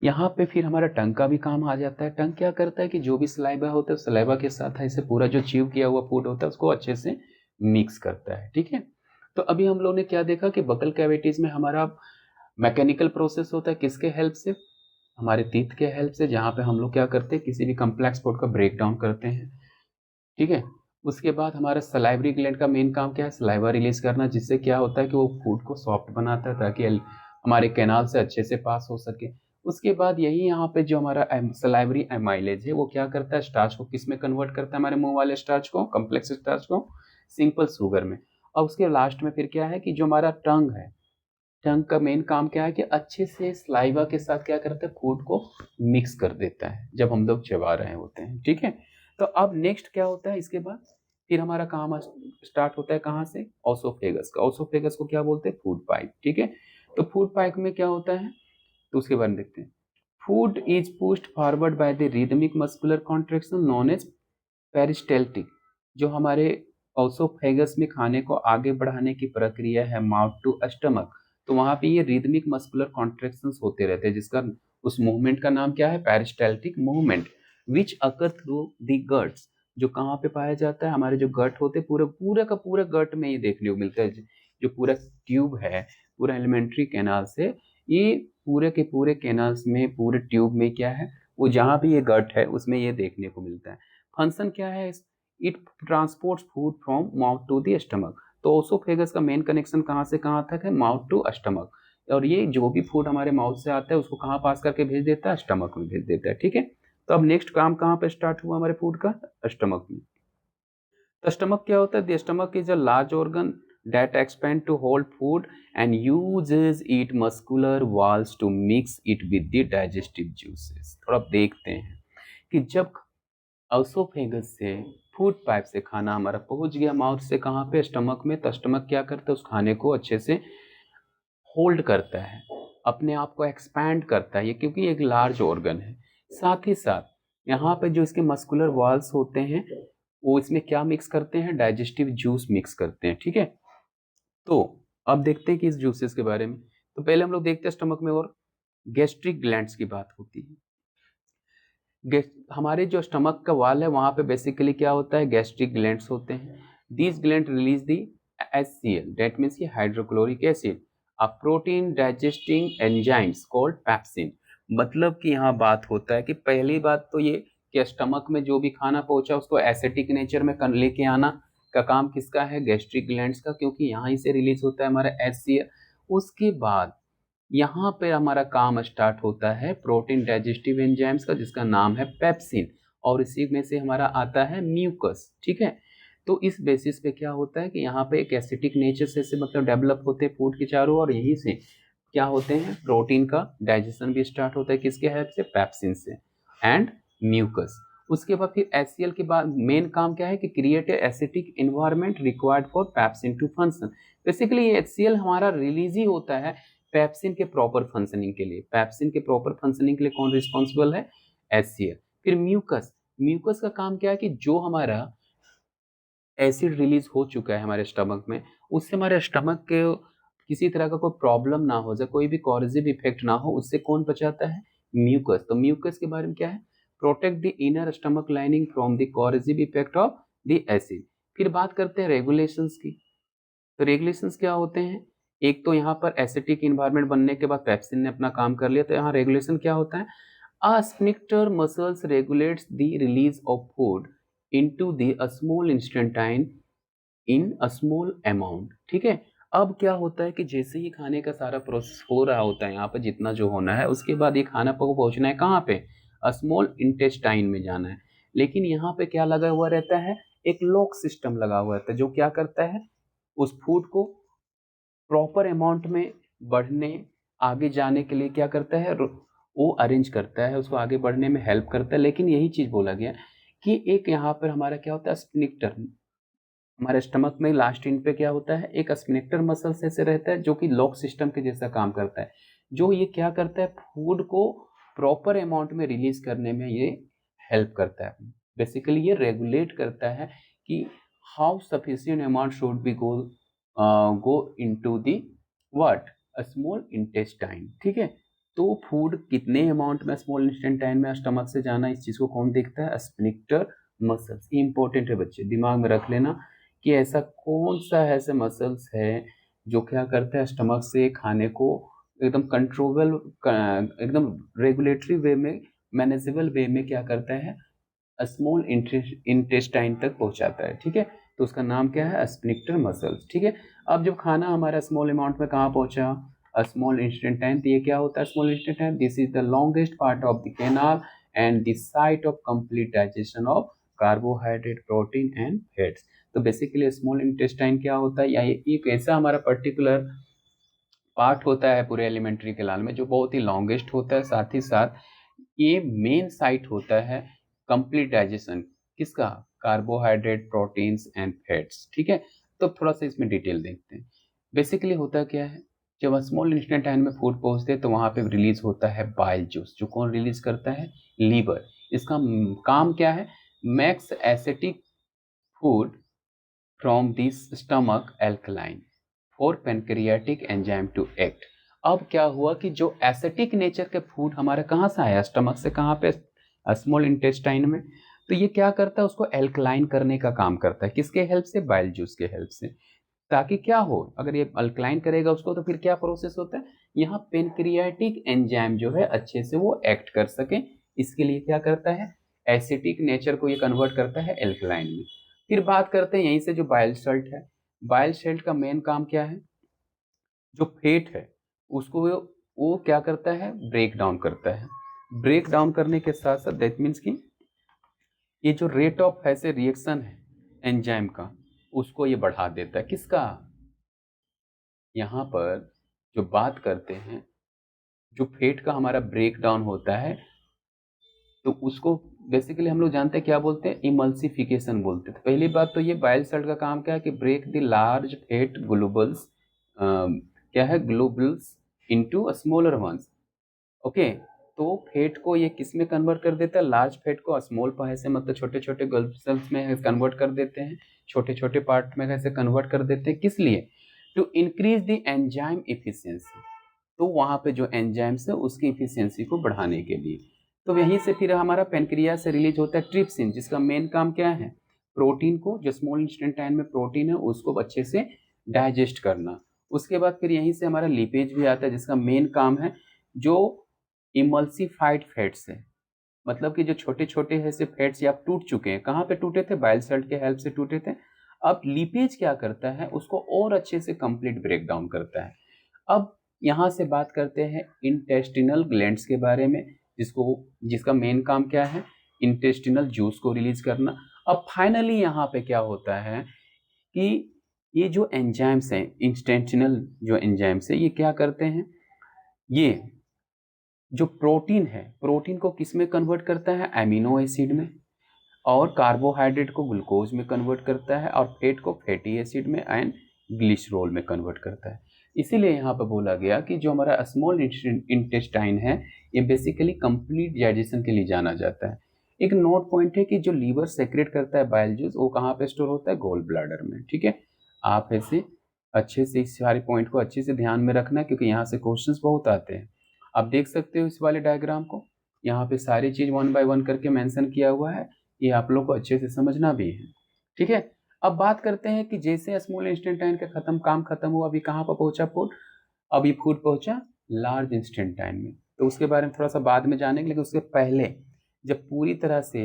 यहाँ पे फिर हमारा टंग का भी काम आ जाता है। टंग क्या करता है कि जो भी सलाइवा होता है सलाइवा के साथ ऐसे पूरा जो च्यू किया हुआ फूड होता है उसको अच्छे से मिक्स करता है। ठीक है, तो अभी हम लोग ने क्या देखा कि बकल कैविटीज में हमारा मैकेनिकल प्रोसेस होता है किसके हेल्प से, हमारे टीथ के हेल्प से, जहाँ पे हम लोग क्या करते हैं किसी भी कम्प्लेक्स फूड का ब्रेक डाउन करते हैं। ठीक है, उसके बाद हमारा सलाइवरी ग्लैंड का मेन काम क्या है, सलाइवा रिलीज करना, जिससे क्या होता है कि वो फूड को सॉफ्ट बनाता है ताकि हमारे कैनाल से अच्छे से पास हो सके। उसके बाद यही यहाँ पे जो हमारा सलाइवरी एमाइलेज है वो क्या करता है स्टार्च को किस में कन्वर्ट करता है, हमारे मुंह वाले स्टार्च को, कम्प्लेक्स स्टार्च को सिंपल शुगर में। और उसके लास्ट में फिर क्या है कि जो हमारा टंग है, टंग का मेन काम क्या है कि अच्छे से सलाइवा के साथ क्या करता है फूड को मिक्स कर देता है जब हम लोग चबा रहे होते हैं। ठीक है, तो अब नेक्स्ट क्या होता है इसके बाद फिर हमारा काम स्टार्ट होता है कहाँ से, ओसोफेगस का। ओसोफेगस को क्या बोलते हैं, फूड पाइप। ठीक है, तो फूड पाइप में क्या होता है तो उसके बारे में देखते हैं। Food is pushed forward by the rhythmic muscular contraction known as peristaltic. जो हमारे ओसोफेगस में खाने को आगे बढ़ाने की प्रक्रिया है माउथ टू स्टमक, तो वहां पे ये रिदमिक मस्कुलर कॉन्ट्रैक्शंस होते रहते हैं, जिसका उस मूवमेंट का नाम क्या है, peristaltic movement, which occur through the guts. जो कहाँ पे पाया जाता है, हमारे जो गट होते हैं पूरे पूरे का पूरे गट में ये देखने को मिलता है। जो पूरा ट्यूब है पूरा एलिमेंट्री कैनाल से, ये पूरे के पूरे कैनाल्स में पूरे ट्यूब में क्या है वो जहाँ भी ये गट है उसमें ये देखने को मिलता है। फंक्शन क्या है, it transports food from mouth to the stomach. तो ओसोफेगस का मेन कनेक्शन कहाँ से कहाँ तक है, माउथ टू स्टमक। और ये जो भी फूड हमारे माउथ से आता है उसको कहाँ पास करके भेज देता है, स्टमक में भेज देता है। ठीक है, तो अब नेक्स्ट काम कहाँ पे स्टार्ट हुआ हमारे फूड का, स्टमक में। तो स्टमक क्या होता है, the stomach is a large organ that expand to hold food and uses its muscular walls to mix it with the digestive juices। थोड़ा देखते हैं कि जब ओसोफेगस से फूड पाइप से खाना हमारा पहुंच गया माउथ से कहाँ पे, स्टमक में, तो स्टमक क्या करता है उस खाने को अच्छे से होल्ड करता है, अपने आप को एक्सपैंड करता है ये, क्योंकि एक लार्ज ऑर्गन है। साथ ही साथ यहाँ पे जो इसके मस्कुलर वॉल्स होते हैं वो इसमें क्या मिक्स करते हैं, डाइजेस्टिव जूस मिक्स करते हैं। ठीक है, तो अब देखते हैं कि इस जूसेस के बारे में। तो पहले हम लोग देखते हैं स्टमक में और गैस्ट्रिक ग्लैंड्स की बात होती है। हमारे जो स्टमक का वाल है वहां पे बेसिकली क्या होता है, गैस्ट्रिक ग्लैंड्स होते हैं। These gland release the HCl, that means की hydrochloric acid, a protein digesting enzymes called pepsin. मतलब कि यहाँ बात होता है कि पहली बात तो ये कि स्टमक में जो भी खाना पहुंचा उसको एसिडिक नेचर में लेके आना, का काम किसका है, गैस्ट्रिक ग्लैंड्स का, क्योंकि यहाँ ही से रिलीज होता है हमारा HCl। उसके बाद यहाँ पे हमारा काम स्टार्ट होता है प्रोटीन डाइजेस्टिव एंजाइम्स का, जिसका नाम है पेप्सिन, और इसी में से हमारा आता है म्यूकस। ठीक है, तो इस बेसिस पे क्या होता है कि यहाँ पे एक एसिटिक नेचर से मतलब डेवलप होते हैं फूड के चारों, और यहीं से क्या होते हैं, प्रोटीन का डाइजेशन भी स्टार्ट होता है, किसके हेल्प से, पेप्सिन से एंड म्यूकस। उसके बाद फिर HCl के बाद मेन काम क्या है कि create a acidic environment required for pepsin to function. Basically ये HCl हमारा रिलीज ही होता है पेप्सिन के प्रॉपर फंक्शनिंग के लिए। पेप्सिन के प्रॉपर फंक्शनिंग के लिए कौन रिस्पॉन्सिबल है, HCl। फिर म्यूकस, म्यूकस का काम क्या है कि जो हमारा एसिड रिलीज हो चुका है हमारे स्टमक में, उससे हमारे स्टमक के किसी तरह का कोई प्रॉब्लम ना हो जाए, कोई भी कॉर्सिव इफेक्ट ना हो, उससे कौन बचाता है, म्यूकस। तो म्यूकस के बारे में क्या है, protect the inner stomach lining from the coercive effect of the acid. फिर बात करते हैं रेगुलेशंस की। तो रेगुलेशंस क्या होते हैं, एक तो यहाँ पर एसिटिक इन्वायरमेंट बनने के बाद पेप्सिन ने अपना काम कर लिया, तो यहाँ रेगुलेशन क्या होता है, a sphincter muscles regulates the release of food into the a small intestine in a small amount। ठीक है, अब क्या होता है कि जैसे ही खाने का सारा प्रोसेस हो रहा होता है यहाँ पर जितना जो होना है, उसके बाद ये खाना को पहुंचना है कहाँ पे, स्मॉल इंटेस्टाइन में जाना है। लेकिन यहाँ पे क्या लगा हुआ रहता है, एक लॉक सिस्टम लगा हुआ रहता है, जो क्या करता है उस फूड को प्रॉपर अमाउंट में बढ़ने, आगे जाने के लिए क्या करता है, वो अरेंज करता है, उसको आगे बढ़ने में हेल्प करता है। लेकिन यही चीज बोला गया कि एक यहाँ पर हमारा क्या होता है, स्फिंक्टर, हमारे स्टमक में लास्ट इन पे क्या होता है, एक स्फिंक्टर मसल्स ऐसे रहता है जो कि लॉक सिस्टम के जैसा काम करता है, जो ये क्या करता है, फूड को प्रॉपर अमाउंट में रिलीज करने में ये हेल्प करता है। बेसिकली ये रेगुलेट करता है कि how sufficient amount should be go into the what, small intestine. ठीक है, तो फूड कितने अमाउंट में स्मॉल इंटेस्टाइन में स्टमक से जाना, इस चीज को कौन देखता है, स्फिंक्टर मसल्स। इंपॉर्टेंट है बच्चे, दिमाग में रख लेना कि ऐसा कौन सा ऐसे मसल्स है जो क्या करता है, स्टमक से खाने को एकदम कंट्रोल, एकदम रेगुलेटरी वे में, मैनेजेबल वे में क्या करता है, स्मॉल इंटेस्टाइन तक पहुंचाता है। ठीक है, तो उसका नाम क्या है, स्फिंक्टर मसल्स। ठीक है, अब जब खाना हमारा स्मॉल अमाउंट में कहाँ पहुंचा, स्मॉल इंटेस्टाइन, तो ये क्या होता है small intestine, this is the longest part of the canal and the site of complete digestion of carbohydrate, protein and fats. तो बेसिकली स्मॉल इंटेस्टाइन क्या होता है, या एक ऐसा हमारा पर्टिकुलर पार्ट होता है पूरे एलिमेंट्री कैनाल में जो बहुत ही लॉन्गेस्ट होता है, साथ ही साथ ये मेन साइट होता है कंप्लीट डाइजेशन किसका, कार्बोहाइड्रेट, प्रोटीन्स एंड फैट्स। ठीक है, तो थोड़ा सा इसमें डिटेल देखते हैं। बेसिकली होता क्या है, जब स्मॉल इंटेस्टाइन में फूड पहुंचते हैं तो वहां पे रिलीज होता है बाइल जूस, जो कौन रिलीज करता है, लीवर। इसका काम क्या है, makes acidic food from this stomach alkaline for pancreatic enzyme to act. अब क्या हुआ कि जो एसिटिक नेचर के फूड हमारे कहाँ से आया, स्टमक से, कहाँ पे, स्मॉल इंटेस्टाइन में, तो ये क्या करता है, उसको एल्कलाइन करने का काम करता है, किसके हेल्प से, बाइल जूस के हेल्प से। ताकि क्या हो, अगर ये अल्कलाइन करेगा उसको तो फिर क्या प्रोसेस होता है, यहाँ पेनक्रियाटिक एंजाइम जो है अच्छे से वो एक्ट कर सके, इसके लिए क्या करता है, एसिटिक नेचर को ये कन्वर्ट करता है एल्कलाइन में। फिर बात करते हैं यहीं से जो बाइल सल्ट है, बाइल सल्ट का मेन काम क्या है, जो फेट है उसको वो क्या करता है, ब्रेक डाउन करता है। ब्रेक डाउन करने के साथ साथ दैट मीन्स कि ये जो रेट ऑफ ऐसे रिएक्शन है एंजाइम का, उसको ये बढ़ा देता है, किसका, यहाँ पर जो बात करते हैं, जो फेट का हमारा ब्रेक डाउन होता है, तो उसको बेसिकली हम लोग जानते हैं क्या बोलते हैं, इमल्सिफिकेशन बोलते हैं। तो पहली बात तो ये बाइल सल्ट का काम क्या है कि break the large fat globules, क्या है, globules into smaller ones. Okay, तो फेट को ये किस में कन्वर्ट कर देता है, लार्ज फेट को स्मॉल से मतलब छोटे छोटे ग्लोबल्स में कन्वर्ट कर देते हैं, छोटे छोटे पार्ट में कैसे कन्वर्ट कर देते हैं, किस लिए, to increase the enzyme efficiency. तो वहां पे जो एंजाइम्स है उसकी इफिशियंसी को बढ़ाने के लिए। तो यहीं से फिर हमारा पेनक्रिया से रिलीज होता है ट्रिप्सिन, जिसका मेन काम क्या है, प्रोटीन को, जो स्मॉल इंटेस्टाइन में प्रोटीन है उसको अच्छे से डाइजेस्ट करना। उसके बाद फिर यहीं से हमारा लिपेज भी आता है, जिसका मेन काम है जो इमल्सिफाइड फैट्स है, मतलब कि जो छोटे छोटे ऐसे फैट्स या टूट चुके हैं, कहाँ पे टूटे थे, बाइल सल्ट के हेल्प से टूटे थे, अब लिपेज क्या करता है, उसको और अच्छे से कंप्लीट ब्रेक डाउन करता है। अब यहाँ से बात करते हैं इंटेस्टिनल ग्लैंड्स के बारे में, जिसका मेन काम क्या है, इंटेस्टिनल जूस को रिलीज करना। अब फाइनली यहाँ पे क्या होता है कि ये जो एंजाइम्स हैं, इंटेस्टिनल जो एंजाइम्स है, ये क्या करते हैं, ये जो प्रोटीन है, प्रोटीन को किस में कन्वर्ट करता है, एमिनो एसिड में, और कार्बोहाइड्रेट को ग्लूकोज में कन्वर्ट करता है, और फैट को फैटी एसिड में एंड ग्लिसरॉल में कन्वर्ट करता है। इसीलिए यहाँ पर बोला गया कि जो हमारा स्मॉल इंटेस्टाइन है, ये बेसिकली कंप्लीट डाइजेशन के लिए जाना जाता है। एक नोट पॉइंट है कि जो लीवर सेक्रेट करता है बाइल जूस, वो कहाँ पे स्टोर होता है, गोल ब्लैडर में। ठीक है, आप ऐसे अच्छे से इस सारे पॉइंट को अच्छे से ध्यान में रखना, क्योंकि यहाँ से क्वेश्चंस बहुत आते हैं। आप देख सकते हो इस वाले डायग्राम को, यहाँ पे सारी चीज 1 बाय 1 करके मेंशन किया हुआ है, ये आप लोग को अच्छे से समझना भी है। ठीक है, अब बात करते हैं कि जैसे स्मॉल इंस्टेंटाइन का काम खत्म हुआ, अभी कहाँ पर पहुंचा फूड, अभी फूड पहुंचा लार्ज इंस्टेंटाइन में। तो उसके बारे में थोड़ा सा बाद में जानेंगे, लेकिन उसके पहले जब पूरी तरह से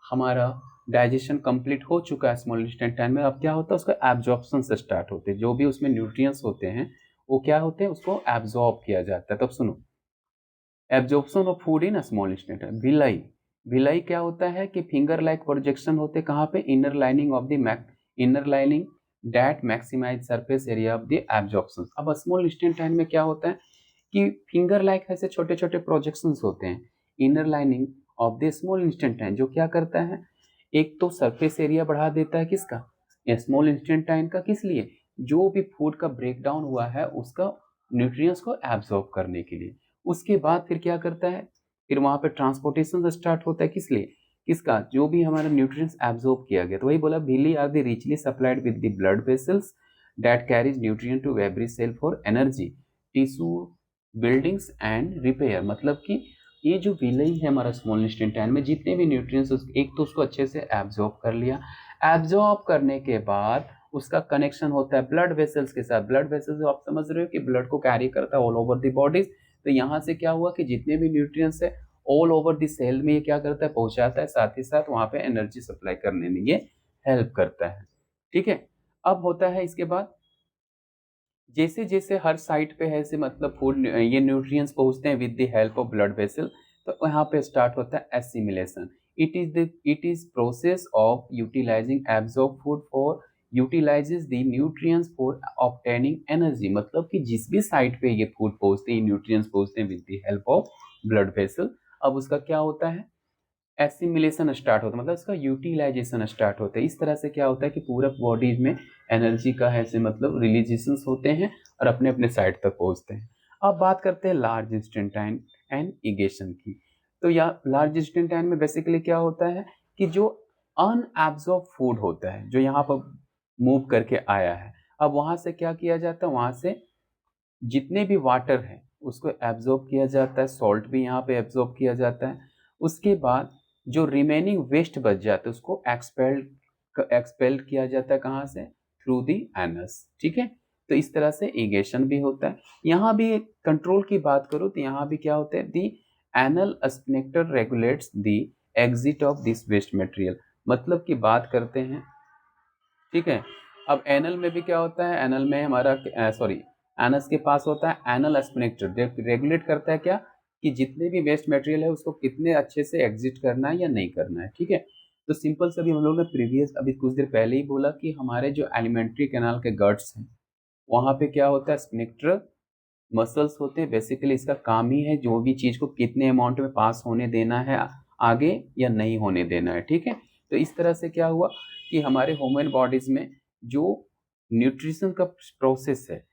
हमारा डाइजेशन कंप्लीट हो चुका है स्मॉल इंस्टेंटाइन में, अब क्या होता है, उसका एब्जॉर्प्शन से स्टार्ट होते हैं। जो भी उसमें न्यूट्रिएंट्स होते हैं वो क्या होते हैं, उसको एब्जॉर्ब किया जाता है। तब सुनो, absorption of food in small intestine. Villi, villi क्या होता है कि फिंगर लाइक प्रोजेक्शन होते हैं कहाँ पे, inner lining of the inner lining that maximize surface area of the absorption. अब स्मॉल इंस्टेंटाइन में क्या होता है कि फिंगर लाइक ऐसे छोटे छोटे प्रोजेक्शंस होते हैं inner lining of the small intestine, जो क्या करता है, एक तो सरफेस एरिया बढ़ा देता है, किसका, स्मॉल इंस्टेंटाइन का, किस लिए, जो भी फूड का ब्रेक डाउन हुआ है उसका न्यूट्रिएंट्स को एब्जॉर्ब करने के लिए। उसके बाद फिर क्या करता है, फिर वहां पे ट्रांसपोर्टेशन स्टार्ट होता है, किस लिए, किसका, जो भी हमारा न्यूट्रिएंट्स एब्जॉर्ब किया गया। तो वही बोला, villi are the richly supplied with the blood vessels that carries nutrient to every cell for energy, tissue buildings and repair. मतलब कि ये जो विलई है हमारा स्मॉल इंस्टेंटाइन में, जितने भी न्यूट्रिएंट्स, एक तो उसको अच्छे से एब्जॉर्ब कर लिया, एब्जॉर्ब करने के बाद उसका कनेक्शन होता है ब्लड वेसल्स के साथ। ब्लड वेसल्स आप समझ रहे हो कि ब्लड को कैरी करता है ऑल ओवर द बॉडी। तो यहाँ से क्या हुआ कि जितने भी न्यूट्रिएंट्स है ऑल ओवर द सेल में ये क्या करता है, पहुंचाता है, साथ ही साथ वहां पे एनर्जी सप्लाई करने में ये हेल्प करता है। ठीक है, अब होता है इसके बाद जैसे जैसे हर साइट पे है से मतलब फूड ये न्यूट्रिएंट्स पहुंचते हैं with the help of blood vessel, तो यहाँ पे स्टार्ट होता है assimilation. It is process of utilizing absorb food for utilizes the nutrients for obtaining energy. मतलब कि जिस भी साइट पे ये फूड पहुंचते हैं, न्यूट्रिएंट्स पहुंचते हैं with the help of blood vessel, अब उसका क्या होता है, एसिमिलेशन स्टार्ट होता है, मतलब इसका यूटिलाइजेशन स्टार्ट होता है। इस तरह से क्या होता है कि पूरा बॉडी में एनर्जी का है से मतलब रिलीजेशंस होते हैं और अपने अपने साइड तक पहुंचते हैं। अब बात करते हैं लार्ज इंस्टेंटाइन एंड इगेशन की। तो या लार्ज इंस्टेंटाइन में बेसिकली क्या होता है कि जो अनएब्जॉर्ब फूड होता है, जो यहाँ पर मूव करके आया है, अब वहां से क्या किया जाता है, वहां से जितने भी वाटर है उसको एब्जॉर्ब किया जाता है, सॉल्ट भी यहाँ पे एब्जॉर्ब किया जाता है। उसके बाद जो रिमेनिंग वेस्ट बच जाता है उसको एक्सपेल्ड किया जाता है, कहाँ से, थ्रू दी एनस। ठीक है, तो इस तरह से इगेशन भी होता है। यहाँ भी कंट्रोल की बात करो तो यहाँ भी क्या होता है, the anal sphincter regulates the exit of this waste material. मतलब की बात करते हैं, ठीक है, अब एनल में भी क्या होता है, एनल में हमारा एनस के पास होता है एनल स्फिंक्टर, रेगुलेट करता है क्या, कि जितने भी वेस्ट मटेरियल है उसको कितने अच्छे से एग्जिट करना है या नहीं करना है। ठीक है, तो सिंपल से अभी हम लोग ने प्रीवियस अभी कुछ देर पहले ही बोला कि हमारे जो एलिमेंट्री कैनाल के गट्स हैं वहां पे क्या होता है, स्फिंक्टर मसल्स होते हैं। बेसिकली इसका काम ही है जो भी चीज को कितने अमाउंट में पास होने देना है आगे या नहीं होने देना है। ठीक है, तो इस तरह से क्या हुआ कि हमारे ह्यूमन बॉडीज में जो न्यूट्रिशन का प्रोसेस है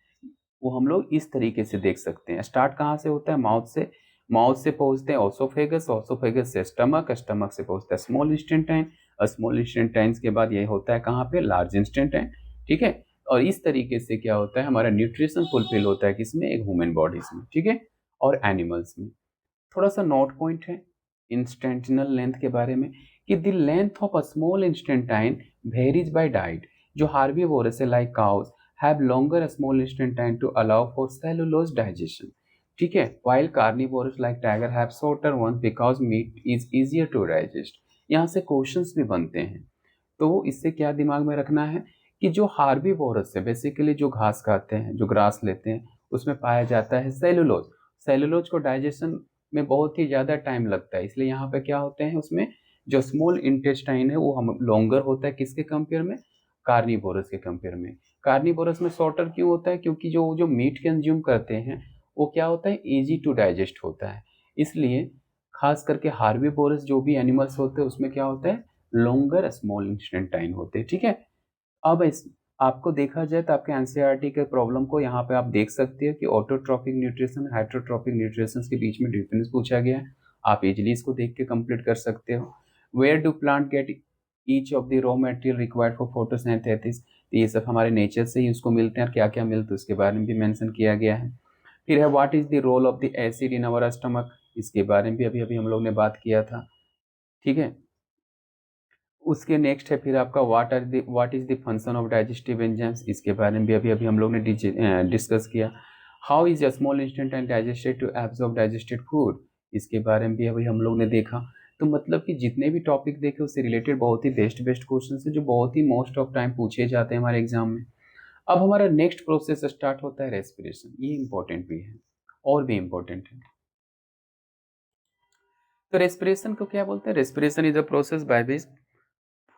वो हम लोग इस तरीके से देख सकते हैं। स्टार्ट कहाँ से होता है, माउथ से, माउथ से पहुंचते हैं ऑसोफेगस, ऑसोफेगस से स्टमक, स्टमक से पहुंचता है स्मॉल इंस्टेंटाइन, और स्मॉल इंस्टेंटाइन्स के बाद ये होता है कहाँ पे, लार्ज इंस्टेंटाइन। ठीक है, और इस तरीके से क्या होता है, हमारा न्यूट्रिशन फुलफिल होता है किसमें, एक ह्यूमन बॉडीज में। ठीक है, और एनिमल्स में। थोड़ा सा नोट पॉइंट है इंस्टेंटिनल लेंथ के बारे में कि the length of a small intestine varies by diet. जो हार्बीवोरस है like cows have longer small intestine to allow for cellulose digestion. ठीक है, while carnivores like tiger have shorter ones because meat is easier to digest। यहाँ से क्वेश्चंस भी बनते हैं तो इससे क्या दिमाग में रखना है कि जो हार्बीवोरस है, बेसिकली जो घास खाते हैं, जो ग्रास लेते हैं, उसमें पाया जाता है सेलुलोज। सेलुलोज को डाइजेशन में बहुत ही ज़्यादा टाइम लगता है, इसलिए यहाँ पे क्या होते हैं, उसमें जो स्मॉल इंटेस्टाइन है वो हम लॉन्गर होता है, किसके कंपेयर में, कार्निवोरस के कंपेयर में। कार्निवोरस में शॉर्टर क्यों होता है, क्योंकि जो जो मीट कंज्यूम करते हैं वो क्या होता है, इजी टू डाइजेस्ट होता है, इसलिए खास करके हार्बीवोरस जो भी एनिमल्स होते हैं उसमें क्या होता है, लॉन्गर स्मॉल इंटेस्टाइन होते हैं, ठीक है। अब इस आपको देखा जाए तो आपके एनसीईआरटी के प्रॉब्लम को यहाँ पे आप देख सकते हो कि ऑटोट्रॉपिक न्यूट्रिशन हेटेरोट्रॉपिक न्यूट्रिशन के बीच में डिफरेंस पूछा गया है। आप इजिली इसको देख के कंप्लीट कर सकते हो। Where do plant get each of the raw material required for photosynthesis, तो ये सब हमारे नेचर से ही उसको मिलते हैं, और क्या क्या मिलते हैं उसके बारे में भी मेंशन किया गया है। फिर है what is the role of the acid in our stomach, इसके बारे में भी अभी अभी हम लोग ने बात किया था, ठीक है। उसके नेक्स्ट है फिर आपका what is the function of digestive enzymes, इसके बारे में भी अभी अभी हम लोग ने डिस्कस किया। How is a small intestine digested to absorb digested food, इसके बारे में भी अभी हम लोग ने देखा। तो मतलब कि जितने भी टॉपिक देखे उससे रिलेटेड बहुत ही बेस्ट बेस्ट क्वेश्चन है जो बहुत ही मोस्ट ऑफ टाइम पूछे जाते हैं हमारे एग्जाम में। अब हमारा नेक्स्ट प्रोसेस स्टार्ट होता है रेस्पिरेशन, ये इंपॉर्टेंट भी है और भी इंपॉर्टेंट है। तो रेस्पिरेशन को क्या बोलते हैं, respiration is a process by which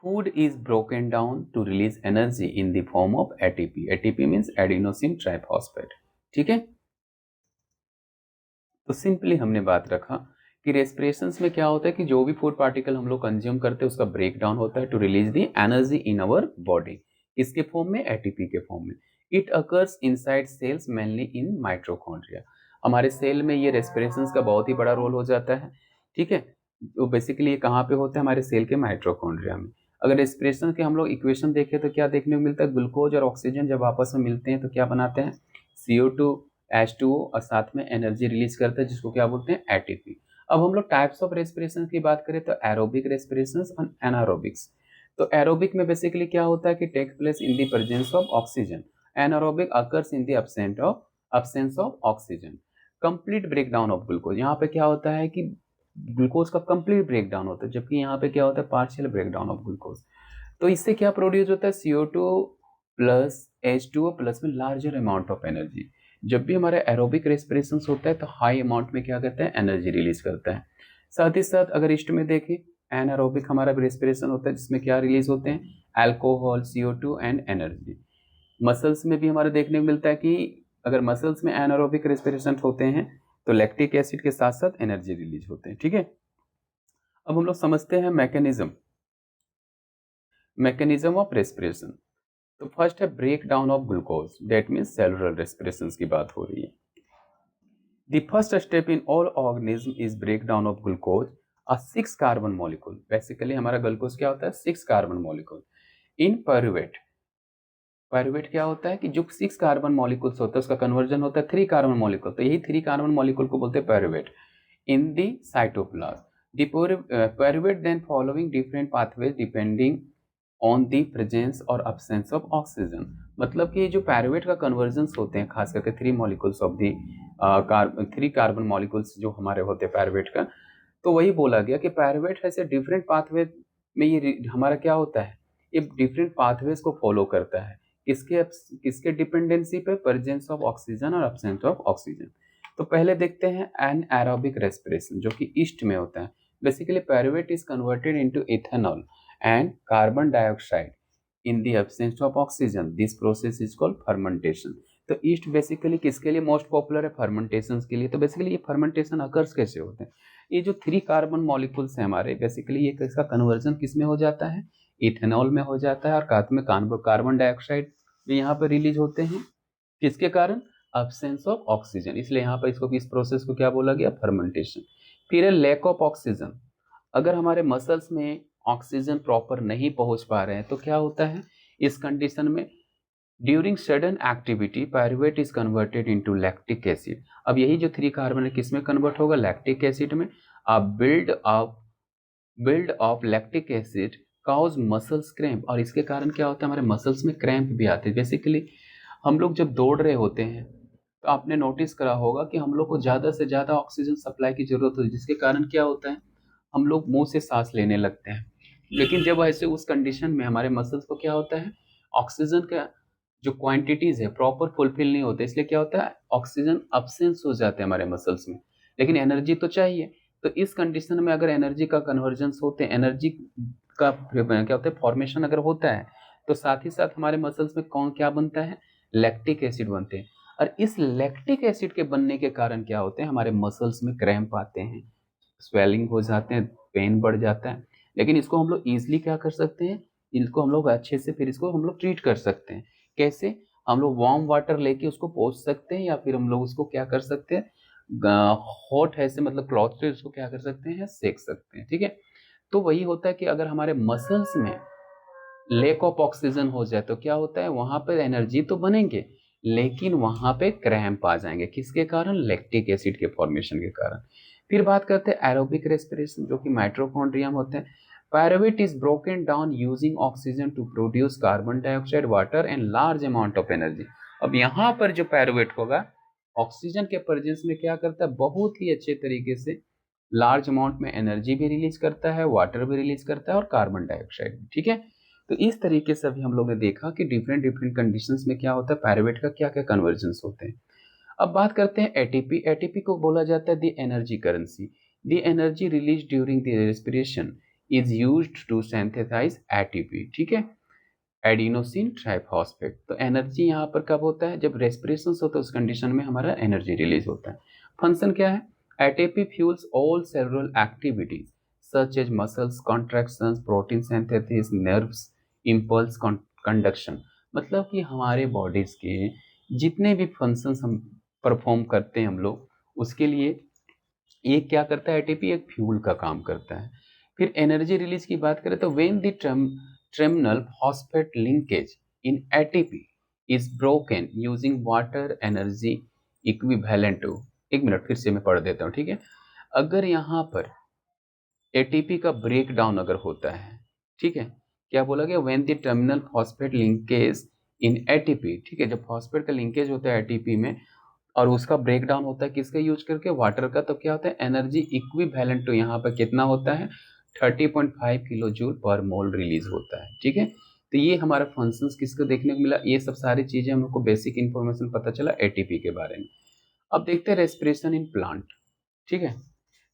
food is broken down to release energy in the form of ATP. ATP means adenosine triphosphate, ठीक है। तो सिंपली हमने बात रखा कि रेस्पिरेशन में क्या होता है कि जो भी फूड पार्टिकल हम लोग कंज्यूम करते हैं उसका ब्रेक डाउन होता है to release the energy in our body, किसके फॉर्म में, एटीपी के फॉर्म में। It occurs inside cells mainly in mitochondria, हमारे सेल में ये रेस्पिरेशन का बहुत ही बड़ा रोल हो जाता है, ठीक है। तो बेसिकली ये कहाँ पे होता है, हमारे सेल के माइटोकॉन्ड्रिया में। अगर रेस्पिरेशन के हम लोग इक्वेशन देखें तो क्या देखने को मिलता है, ग्लूकोज और ऑक्सीजन जब आपस में मिलते हैं तो क्या बनाते हैं, CO2 H2O, और साथ में एनर्जी रिलीज करता है जिसको क्या बोलते हैं, एटीपी। अब हम लोग टाइप्स ऑफ रेस्पिरेशन की बात करें तो एरोबिक रेस्पिरेशन और एनारोबिक्स। तो एरोबिक में बेसिकली क्या होता है कि take place in the presence of oxygen, anaerobic occurs in the absence of oxygen. Complete breakdown of glucose, यहाँ पे क्या होता है कि ग्लूकोज का कंप्लीट ब्रेकडाउन होता है, जबकि यहाँ पे क्या होता है, पार्शियल ब्रेकडाउन ऑफ ग्लूकोज। तो इससे क्या प्रोड्यूस होता है, CO2 प्लस H2O प्लस में लार्जर अमाउंट ऑफ एनर्जी। जब भी हमारा एरोबिक रेस्पिरेशन होता है तो हाई अमाउंट में क्या करता है, एनर्जी रिलीज करता है। साथ ही साथ अगर ईस्ट में देखें, एनारोबिक हमारा रेस्पिरेशन होता है जिसमें क्या रिलीज होते हैं, alcohol, CO2 and energy. Muscles में भी हमारे देखने को मिलता है कि अगर मसल्स में एनारोबिक रेस्पिरेशन होते हैं तो लैक्टिक एसिड के साथ साथ एनर्जी रिलीज होते हैं, ठीक है। अब हम लोग समझते हैं मैकेनिज्म ऑफ रेस्पिरेशन। तो फर्स्ट है break down of glucose, that means cellular respiration की बात हो रही है। The first step in all organism is break down of glucose, a 6 carbon molecule. Basically हमारा ग्लूकोज क्या होता है, 6 carbon molecule in pyruvate. Pyruvate क्या होता है कि जो 6 कार्बन मॉलिक्यूल्स होता है उसका कन्वर्जन होता है 3 कार्बन मॉलिक्यूल, तो यही 3 कार्बन मॉलिक्यूल को बोलते हैं pyruvate in the cytoplasm. The pyruvate then following different pathways depending on the presence और absence of oxygen। मतलब कि जो पायरुवेट का कन्वर्जन्स होते हैं खास करके 3 molecules of the 3 carbon molecules जो हमारे होते हैं पायरुवेट का, तो वही बोला गया कि पायरुवेट ऐसे डिफरेंट पाथवे में ये हमारा क्या होता है, ये डिफरेंट पाथवेज को फॉलो करता है, किसके डिपेंडेंसी पे, प्रेजेंस ऑफ ऑक्सीजन और एब्सेंस ऑफ ऑक्सीजन। तो पहले देखते हैं एनारोबिक रेस्पिरेशन जो कि ईस्ट में होता है। Basically pyruvate is converted into ethanol and carbon dioxide in the absence of oxygen, this process is called fermentation. तो ईस्ट बेसिकली किसके लिए मोस्ट पॉपुलर है, फर्मेंटेशन के लिए। तो बेसिकली ये फर्मेंटेशन अकर्स कैसे होते हैं, ये जो 3 कार्बन मॉलिक्यूल्स हैं हमारे, बेसिकली ये इसका कन्वर्जन किस में हो जाता है, इथेनॉल में हो जाता है, और साथ में कार्बन डाइऑक्साइड भी यहाँ पर रिलीज होते हैं, किसके कारण, अब्सेंस ऑफ ऑक्सीजन। इसलिए यहाँ पर इसको इस प्रोसेस को क्या बोला गया, फर्मेंटेशन। फिर है लैक ऑफ ऑक्सीजन, अगर हमारे मसल्स में ऑक्सीजन प्रॉपर नहीं पहुंच पा रहे हैं तो क्या होता है, इस कंडीशन में during sudden activity pyruvate is converted into lactic acid. अब यही जो 3 कार्बन है किस में कन्वर्ट होगा, लैक्टिक एसिड में। अब build of lactic acid cause muscles cramp, और इसके कारण क्या होता है, हमारे मसल्स में क्रैम्प भी आते हैं। बेसिकली हम लोग जब दौड़ रहे होते हैं तो आपने नोटिस करा होगा कि हम लोग को ज़्यादा से ज़्यादा ऑक्सीजन सप्लाई की जरूरत होती है, जिसके कारण क्या होता है, हम लोग मुंह से सांस लेने लगते हैं, लेकिन जब ऐसे उस कंडीशन में हमारे मसल्स को क्या होता है, ऑक्सीजन का जो क्वांटिटीज है प्रॉपर फुलफिल नहीं होते, इसलिए क्या होता है ऑक्सीजन अब्सेंस हो जाते हैं हमारे मसल्स में, लेकिन एनर्जी तो चाहिए। तो इस कंडीशन में अगर एनर्जी का कन्वर्जेंस होते हैं, एनर्जी का क्या होता है फॉर्मेशन अगर होता है, तो साथ ही साथ हमारे मसल्स में कौन क्या बनता है, लैक्टिक एसिड बनते हैं। और इस लैक्टिक एसिड के बनने के कारण क्या होते हैं, हमारे मसल्स में क्रैम्प आते हैं, स्वेलिंग हो जाते हैं, पेन बढ़ जाता है। लेकिन इसको हम लोग ईजिली क्या कर सकते हैं, इनको हम लोग अच्छे से फिर इसको हम लोग ट्रीट कर सकते हैं। कैसे, हम लोग वार्म वाटर लेके उसको पोंछ सकते हैं, या फिर हम लोग उसको क्या कर सकते हैं, हॉट है से मतलब क्लॉथ से उसको क्या कर सकते हैं, सेक सकते हैं। ठीक है, तो वही होता है कि अगर हमारे मसल्स में लैक ऑफ ऑक्सीजन हो जाए तो क्या होता है, वहां पर एनर्जी तो बनेंगे लेकिन वहां पे क्रैम्प आ जाएंगे, किसके कारण, लैक्टिक एसिड के फॉर्मेशन के कारण। फिर बात करते हैं एरोबिक रेस्पिरेशन, जो कि माइटोकॉन्ड्रिया में होते हैं। Pyruvate is broken down using oxygen to produce carbon dioxide, water and large amount of energy. अब यहाँ पर जो पायरुवेट होगा, ऑक्सीजन के प्रेजेंस में क्या करता है, बहुत ही अच्छे तरीके से लार्ज अमाउंट में एनर्जी भी रिलीज करता है, वाटर भी रिलीज करता है और कार्बन डाइऑक्साइड भी। ठीक है, तो इस तरीके से अभी हम लोग ने देखा कि डिफरेंट डिफरेंट कंडीशंस में क्या होता है, पायरुवेट का क्या क्या कन्वर्जेंस होते हैं। अब बात करते हैं एटीपी। एटीपी को बोला जाता है the energy currency. The energy release during the respiration is used to synthesize ATP. ठीक है, एडिनोसिन ट्राइफॉस्फेट। तो एनर्जी यहाँ पर कब होता है, जब रेस्पिरेशन होता है, उस कंडीशन में हमारा एनर्जी रिलीज होता है। फंक्शन क्या है, ATP fuels all cellular activities such as muscles contractions, protein synthesis, nerves impulse conduction. मतलब कि हमारे बॉडीज के जितने भी फंक्शंस हम परफॉर्म करते हैं हम लोग, उसके लिए ये क्या करता है, एटीपी एक फ्यूल का काम करता है। फिर एनर्जी रिलीज की बात करें तो when the terminal phosphate linkage in ATP is broken using water energy equivalent to, एक मिनट फिर से मैं पढ़ देता हूँ। ठीक है, अगर यहाँ पर एटीपी का ब्रेक डाउन अगर होता है, ठीक है, क्या बोला गया, when the terminal phosphate linkage in ATP. ठीक है, जब फॉस्फेट का लिंकेज होता है एटीपी में और उसका ब्रेक डाउन होता है किसका यूज करके, वाटर का, तो क्या होता है, एनर्जी इक्विवेलेंट टू यहाँ पर कितना होता है, 30.5 किलो जूल पर मोल रिलीज होता है। ठीक है, तो ये हमारा फंक्शंस किसको देखने को मिला, ये सब सारी चीजें हम लोग को बेसिक इंफॉर्मेशन पता चला एटीपी के बारे में। अब देखते हैं रेस्पिरेशन इन प्लांट। ठीक है,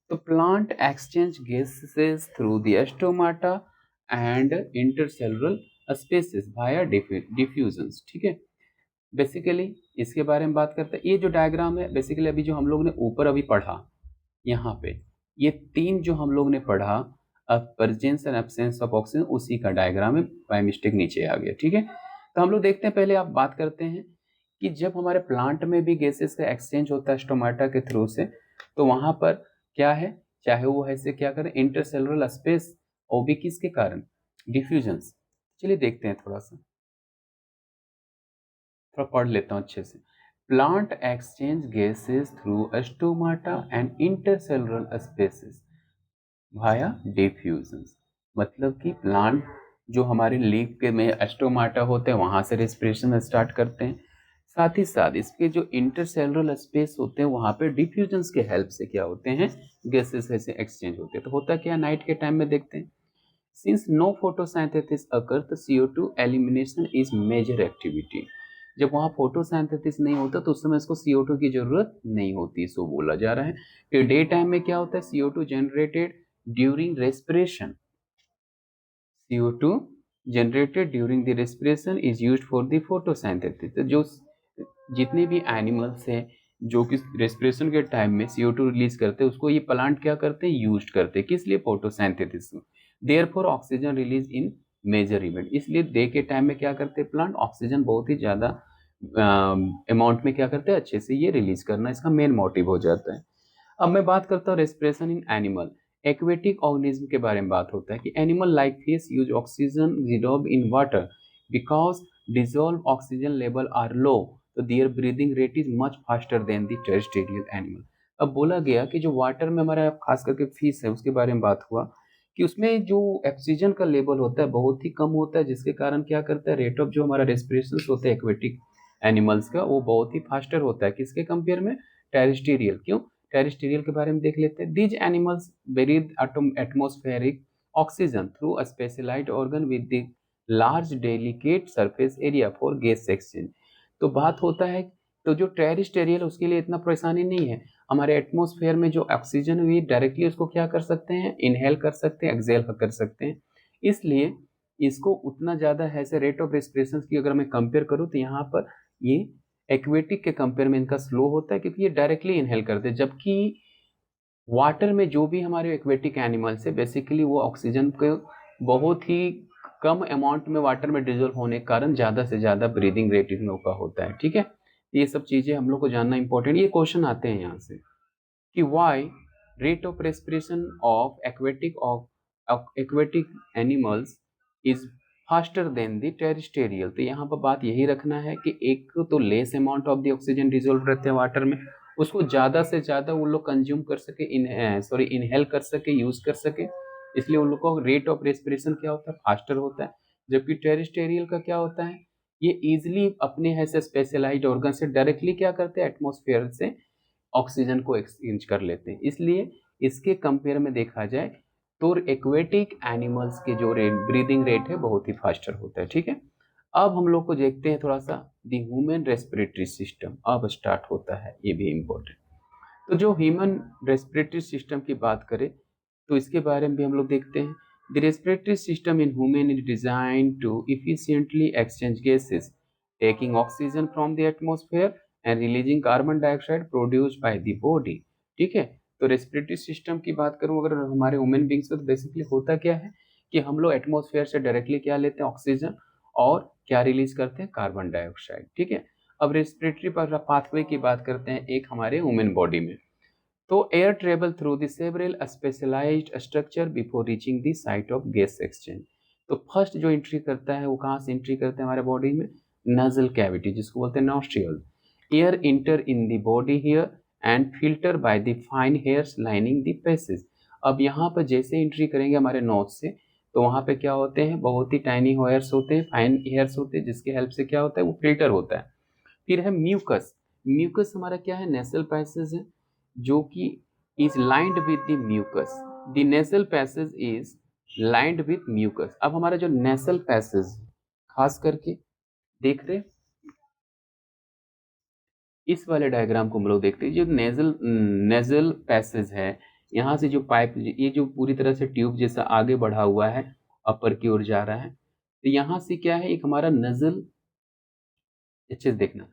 तो plant exchange gases through the stomata and intercellular spaces via diffusions. ठीक है, बेसिकली इसके बारे में बात करते हैं। ये जो डायग्राम है बेसिकली अभी जो हम लोग ने ऊपर अभी पढ़ा, यहाँ पे ये तीन जो हम लोग ने पढ़ा, presence and absence of oxygen, उसी का डायग्राम है, बाय मिस्टेक नीचे आ गया। ठीक है, तो हम लोग देखते हैं, पहले आप बात करते हैं कि जब हमारे प्लांट में भी गैसेस का एक्सचेंज होता है स्टोमाटा के थ्रू से, तो वहां पर क्या है, चाहे वो ऐसे क्या करें, इंटरसेलुलर स्पेस, वो भी किसके कारण, डिफ्यूजन्स। चलिए देखते हैं, थोड़ा पढ़ लेता हूँ अच्छे से। Plant exchange gases through stomata and intercellular spaces via diffusions. मतलब कि प्लांट जो हमारे लीफ के में स्टोमाटा होते हैं वहां से रेस्पिरेशन स्टार्ट करते हैं, साथ ही साथ इसके जो इंटरसेलुलर स्पेस होते हैं वहां पे डिफ्यूजन्स के हेल्प से क्या होते हैं, गैसेस ऐसे एक्सचेंज होते हैं। तो होता क्या, नाइट के टाइम में देखते हैं, सिंस नो फोटोसिंथेसिस अकर तो CO2 elimination is major activity. जब वहाँ फोटोसिंथेसिस नहीं होता तो उस समय इसको CO2 की जरूरत नहीं होती, सो बोला जा रहा है। फिर डे टाइम में क्या होता है, CO2 generated during respiration, CO2 generated during the respiration is used for the photosynthesis। तो जो जितने भी एनिमल्स हैं जो कि रेस्पिरेशन के टाइम में CO2 रिलीज करते हैं, उसको ये प्लांट क्या करते हैं, यूज करते हैं, किस लिए, photosynthesis. Therefore oxygen release in major event, इसलिए डे के टाइम में क्या करते हैं प्लांट, ऑक्सीजन बहुत ही ज्यादा अमाउंट में क्या करते हैं, अच्छे से ये रिलीज करना इसका मेन मोटिव हो जाता है। अब मैं बात करता हूँ respiration in animal. Aquatic organism के बारे में बात होता है कि animal like fish use oxygen dissolve in water because dissolve oxygen level are low, तो their breathing rate is much faster than the terrestrial animal. अब बोला गया कि जो वाटर में हमारा खास करके फिश है उसके बारे में बात हुआ कि उसमें जो ऑक्सीजन का लेवल होता है बहुत ही कम होता है, जिसके कारण क्या करता है, रेट ऑफ जो हमारा रेस्पिरेशन होता है एक्वेटिक एनिमल्स का वो बहुत ही फास्टर होता है, किसके कंपेयर में, टेरेस्ट्रियल। क्यों, टेरेस्ट्रियल के बारे में देख लेते हैं। These animals breathe atmospheric oxygen through a specialized organ with the large delicate surface area for gas exchange. तो बात होता है, तो जो टेरेस्टेरियल उसके लिए इतना परेशानी नहीं है। हमारे एटमॉस्फेयर में जो ऑक्सीजन हुई डायरेक्टली उसको क्या कर सकते हैं, इनहेल कर सकते हैं, एक्सहेल कर सकते हैं। इसलिए इसको उतना ज़्यादा ऐसे रेट ऑफ रेस्पिरेशन की अगर मैं कंपेयर करूँ तो यहाँ पर ये एक्वेटिक के कंपेयर में इनका स्लो होता है, क्योंकि ये डायरेक्टली इनहेल करते हैं। जबकि वाटर में जो भी हमारे एक्वेटिक एनिमल्स है बेसिकली वो ऑक्सीजन को बहुत ही कम अमाउंट में वाटर में डिजोल्व होने के कारण ज़्यादा से ज़्यादा ब्रीदिंग रेट इन लोगों का होता है। ठीक है, ये सब चीज़ें हम लोग को जानना इंपॉर्टेंट। ये क्वेश्चन आते हैं यहाँ से कि why rate of respiration of aquatic animals is faster than the terrestrial. तो यहाँ पर बात यही रखना है कि एक तो less amount of the oxygen dissolve रहते हैं वाटर में, उसको ज़्यादा से ज़्यादा वो लोग कंज्यूम कर सके, इनहेल कर सके, यूज कर सके, इसलिए उन लोग को रेट ऑफ रेस्पिरेशन क्या होता है, फास्टर होता है। जबकि टेरेस्टेरियल का क्या होता है, ये इजिली अपने ऐसे स्पेशलाइज्ड ऑर्गन से डायरेक्टली क्या करते हैं, एटमॉस्फेयर से ऑक्सीजन को एक्सचेंज कर लेते हैं। इसलिए इसके कंपेयर में देखा जाए तो एक्वेटिक एनिमल्स के जो ब्रीदिंग रेट है बहुत ही फास्टर होता है। ठीक है, अब हम लोग को देखते हैं थोड़ा सा द ह्यूमन रेस्पिरेटरी सिस्टम अब स्टार्ट होता है, ये भी इम्पोर्टेंट। तो जो ह्यूमन रेस्पिरेटरी सिस्टम की बात करें तो इसके बारे में भी हम लोग देखते हैं। The respiratory system in human is design to efficiently exchange gases taking oxygen from the atmosphere and releasing carbon dioxide produced by the body. ठीक है, तो रेस्पिरेटरी सिस्टम की बात करूं अगर हमारे ह्यूमन बींग्स में, तो बेसिकली होता क्या है कि हम लोग एटमॉस्फेयर से डायरेक्टली क्या लेते हैं, ऑक्सीजन, और क्या रिलीज करते हैं, कार्बन डाइऑक्साइड। ठीक है, अब रेस्पिरेटरी पाथवे की बात करते हैं एक हमारे ह्यूमन बॉडी में। तो air travel through the several specialized structure before reaching the site of gas exchange. तो फर्स्ट जो एंट्री करता है वो कहाँ से एंट्री करते हैं हमारे बॉडी में, नजल कैविटी जिसको बोलते हैं nostril. Air enter in the body here and filter by the fine hairs lining the passage. अब यहाँ पर जैसे एंट्री करेंगे हमारे नोज से, तो वहाँ पे क्या होते हैं, बहुत ही टाइनी हेयर्स होते हैं, फाइन हेयर्स होते हैं, जिसके हेल्प से क्या होता है, वो फिल्टर होता है। फिर है म्यूकस। म्यूकस हमारा क्या है, नेसल पैसेज है, जो कि is lined with the mucus. The nasal passage is lined with mucus. अब हमारा जो नेसल पैसेज खास करके देख रहे, इस वाले डायग्राम को हम लोग देखते हैं, जो नेजल नेजल पैसेज है, यहाँ से जो पाइप, ये जो पूरी तरह से ट्यूब जैसा आगे बढ़ा हुआ है, अपर की ओर जा रहा है, तो यहाँ से क्या है, एक हमारा नजल, अच्छे से देखना,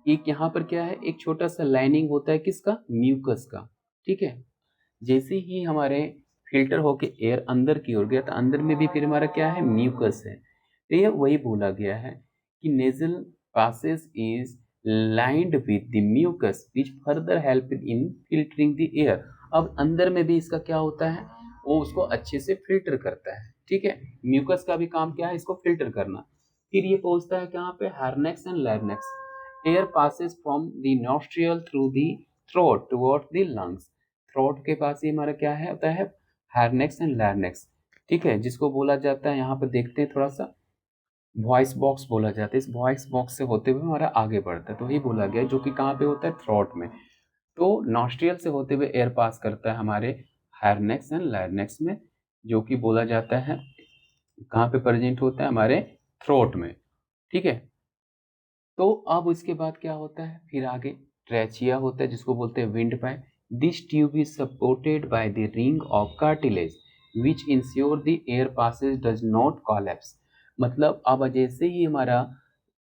एक यहाँ पर क्या है, एक छोटा सा लाइनिंग होता है किसका, म्यूकस का। ठीक है, जैसे ही हमारे फिल्टर होके एयर अंदर की ओर गया तो अंदर में भी फिर हमारा क्या है, म्यूकस है। तो ये वही बोला गया है कि nasal passes is lined with the mucus which further help in filtering the air. अब अंदर में भी इसका क्या होता है, वो उसको अच्छे से फिल्टर करता है। ठीक है, म्यूकस का भी काम क्या है, इसको फिल्टर करना। फिर ये पहुंचता है कहाँ पे, pharynx and larynx. Air passes from the nostril through the throat towards the lungs. Throat के पास ही हमारा क्या है, होता है हार्नेक्स एंड लार्नेक्स। ठीक है, जिसको बोला जाता है, यहाँ पर देखते हैं थोड़ा सा, वॉइस बॉक्स बोला जाता है। इस वॉइस बॉक्स से होते हुए हमारा आगे बढ़ता है, तो वही बोला गया जो कि कहाँ पे होता है, थ्रोट में। तो नॉस्ट्रियल से होते हुए एयर पास करता है हमारे हार्नेक्स एंड लार्नेक्स में, जो कि बोला जाता है कहाँ पे प्रेजेंट होता है, हमारे थ्रोट में। ठीक है, तो अब इसके बाद क्या होता है, फिर आगे ट्रेचिया होता है जिसको बोलते हैं windpipe. This tube is supported by the ring of cartilage which ensure the air passage does not collapse. मतलब अब जैसे ही हमारा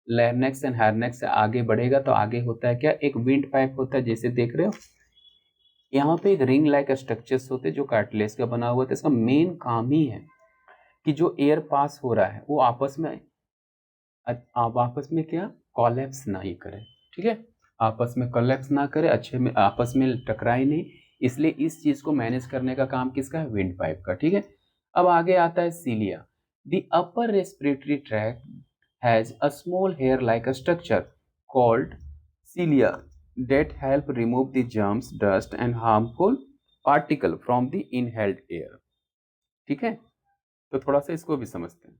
लैर्नेक्स एंड हार्नेक्स से आगे बढ़ेगा तो आगे होता है क्या, एक विंड पाइप होता है, जैसे देख रहे हो यहाँ पे एक रिंग लाइक स्ट्रक्चर्स होते हैं जो कार्टिलेज का बना हुआ था। इसका मेन काम ही है कि जो एयर पास हो रहा है वो आपस में, आप आपस में क्या, कॉलेप्स ना ही करें। ठीक है, आपस में कॉलेप्स ना करे, अच्छे में आपस में टकराए नहीं, इसलिए इस चीज को मैनेज करने का काम किसका है, विंड पाइप का। ठीक है, अब आगे आता है cilia. The upper respiratory tract has a small hair like structure called cilia that help remove the germs, dust and harmful particle from the inhaled air। ठीक है, तो थोड़ा सा इसको भी समझते हैं।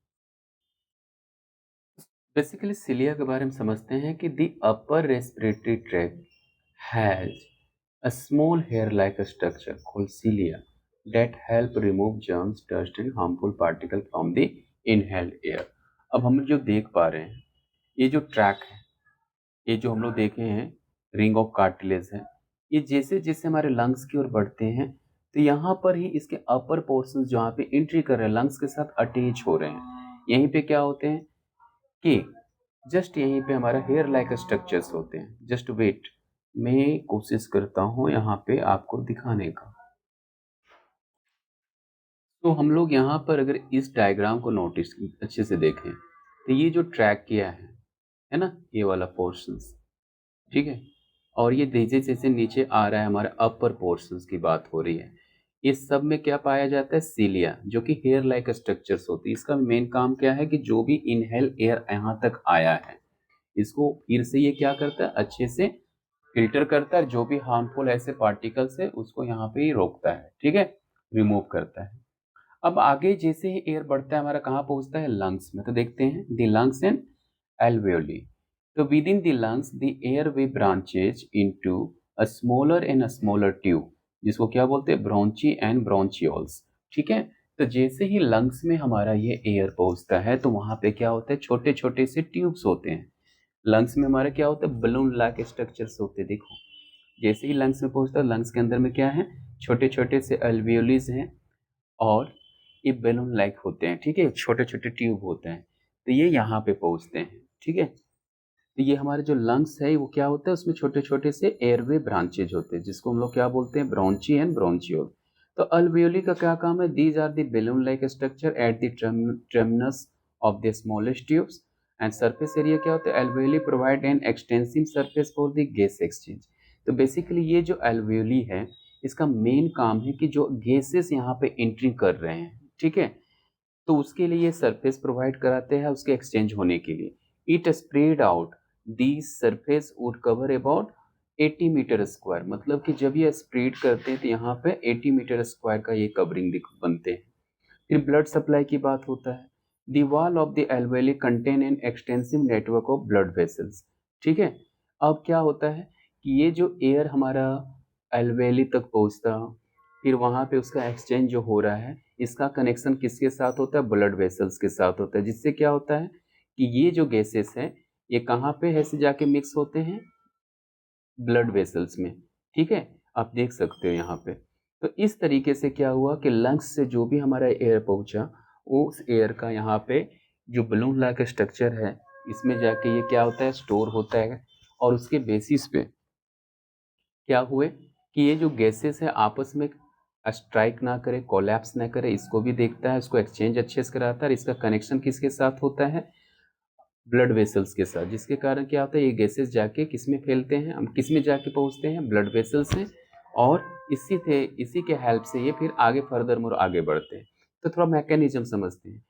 बेसिकली सिलिया के बारे में समझते हैं कि the upper respiratory tract has a small hair like structure called cilia. that help remove germs, dust and harmful particle from the inhaled air। अब हम जो देख पा रहे हैं, ये जो ट्रैक है, ये जो हम लोग देखे हैं रिंग ऑफ कार्टिलेज है, ये जैसे जैसे हमारे लंग्स की ओर बढ़ते हैं तो यहाँ पर ही इसके अपर पोर्शन जहाँ पे एंट्री कर रहे हैं लंग्स के साथ अटैच हो रहे हैं। यहीं पे क्या होते हैं कि जस्ट यहीं पे हमारा हेयर लाइक स्ट्रक्चर्स होते हैं। जस्ट वेट, मैं कोशिश करता हूँ यहाँ पे आपको दिखाने का। तो हम लोग यहाँ पर अगर इस डायग्राम को नोटिस अच्छे से देखें तो ये जो ट्रैक किया है ना, ये वाला पोर्शंस, ठीक है, और ये जैसे जैसे नीचे आ रहा है हमारा अपर पोर्शंस की बात हो रही है, इस सब में क्या पाया जाता है, सीलिया, जो कि हेयर लाइक स्ट्रक्चर्स होती है। इसका मेन काम क्या है कि जो भी इनहेल एयर यहाँ तक आया है इसको फिर से ये क्या करता है, अच्छे से फिल्टर करता है, जो भी हार्मफुल ऐसे पार्टिकल्स है उसको यहाँ पे ही रोकता है, ठीक है, रिमूव करता है। अब आगे जैसे ही एयर बढ़ता है हमारा कहाँ पहुंचता है, लंग्स में। तो देखते हैं द लंग्स एंड alveoli। तो within the lungs the airway branches into a smaller and a smaller tube, जिसको क्या बोलते हैं, ब्रोंची एंड ब्रोंचियोल्स, ठीक है। तो जैसे ही लंग्स में हमारा ये एयर पहुंचता है तो वहां पे क्या होता है, छोटे छोटे से ट्यूब्स होते हैं। लंग्स में हमारा क्या होता है, बलून लाइक स्ट्रक्चर्स होते हैं। देखो जैसे ही लंग्स में पहुंचता है, लंग्स के अंदर में क्या है, छोटे छोटे से अल्वियोलीज हैं और ये बैलून लाइक होते हैं, ठीक है, छोटे छोटे ट्यूब होते हैं। तो ये यहाँ पे पहुंचते हैं, ठीक है। तो ये हमारे जो लंग्स है वो क्या होता है, उसमें छोटे छोटे से एयरवे ब्रांचेज होते हैं जिसको हम लोग क्या बोलते हैं, ब्रोंची एंड ब्रोंचियोल। तो अल्वियोली का क्या काम है, these are the balloon like structure at the terminus of the smallest tubes. And surface area क्या होता है, alveoli provide an extensive surface for the gas exchange. तो बेसिकली ये जो अल्वियोली है इसका मेन काम है कि जो गैसेस यहाँ पे एंट्री कर रहे हैं, ठीक है, तो उसके लिए ये सरफेस प्रोवाइड कराते हैं उसके एक्सचेंज होने के लिए। It spread out the surface would cover about 80 metre square, मतलब कि जब ये स्प्रेड करते हैं तो यहाँ पे 80 मीटर स्क्वायर का ये कवरिंग बनते हैं। फिर ब्लड सप्लाई की बात होता है। The wall of the alveoli contain an extensive network of blood vessels, ठीक है। अब क्या होता है कि ये जो एयर हमारा एल्वेली तक पहुंचता, फिर वहां पे उसका एक्सचेंज जो हो रहा है इसका कनेक्शन किसके साथ होता है, ब्लड वेसल्स के साथ होता है, जिससे क्या होता है कि ये जो गैसेस हैं ये कहाँ पे ऐसे जाके मिक्स होते हैं, ब्लड वेसल्स में, ठीक है, आप देख सकते हो यहाँ पे। तो इस तरीके से क्या हुआ कि लंग्स से जो भी हमारा एयर पहुंचा उस एयर का यहाँ पे जो बलून लाइक स्ट्रक्चर है इसमें जाके ये क्या होता है, स्टोर होता है। और उसके बेसिस पे क्या हुए कि ये जो गैसेस है आपस में स्ट्राइक ना करे, कोलैप्स ना करे, इसको भी देखता है, इसको एक्सचेंज अच्छे से कराता है। और इसका कनेक्शन किसके साथ होता है, ब्लड वेसल्स के साथ, जिसके कारण क्या होता है ये गैसेस जाके किस में फैलते हैं, हम किस में जाके पहुंचते हैं, ब्लड वेसल्स में। और इसी के हेल्प से ये फिर आगे फर्दर मोर आगे बढ़ते हैं। तो थोड़ा मैकेनिज्म समझते हैं।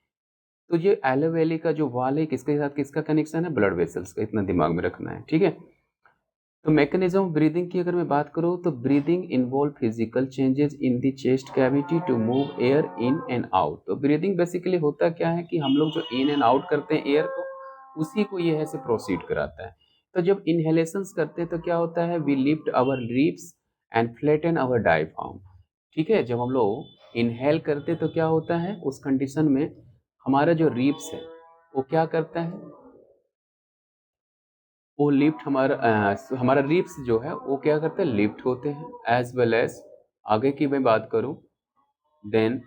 तो ये एलोवेली का जो वाल है किसके साथ किसका कनेक्शन है, ब्लड वेसल्स का, इतना दिमाग में रखना है, ठीक है। तो मैकेनिज्म ऑफ ब्रीदिंग की अगर मैं बात करूँ तो breathing involve physical changes in the chest cavity to move air in and out. तो ब्रीदिंग बेसिकली होता क्या है कि हम लोग जो इन एंड आउट करते हैं एयर को उसी को ये ऐसे प्रोसीड कराता है। तो जब इनहेलेशंस करते हैं तो क्या होता है, we lift our lips and flatten our diaphragm, ठीक है। जब हम लोग इनहेल करते तो क्या होता है उस कंडीशन में हमारा जो रिप्स है वो क्या करता है, वो लिफ्ट हमारा रिप्स जो है वो क्या करता है, लिफ्ट होते हैं। एज वेल एज आगे की मैं बात करूं देन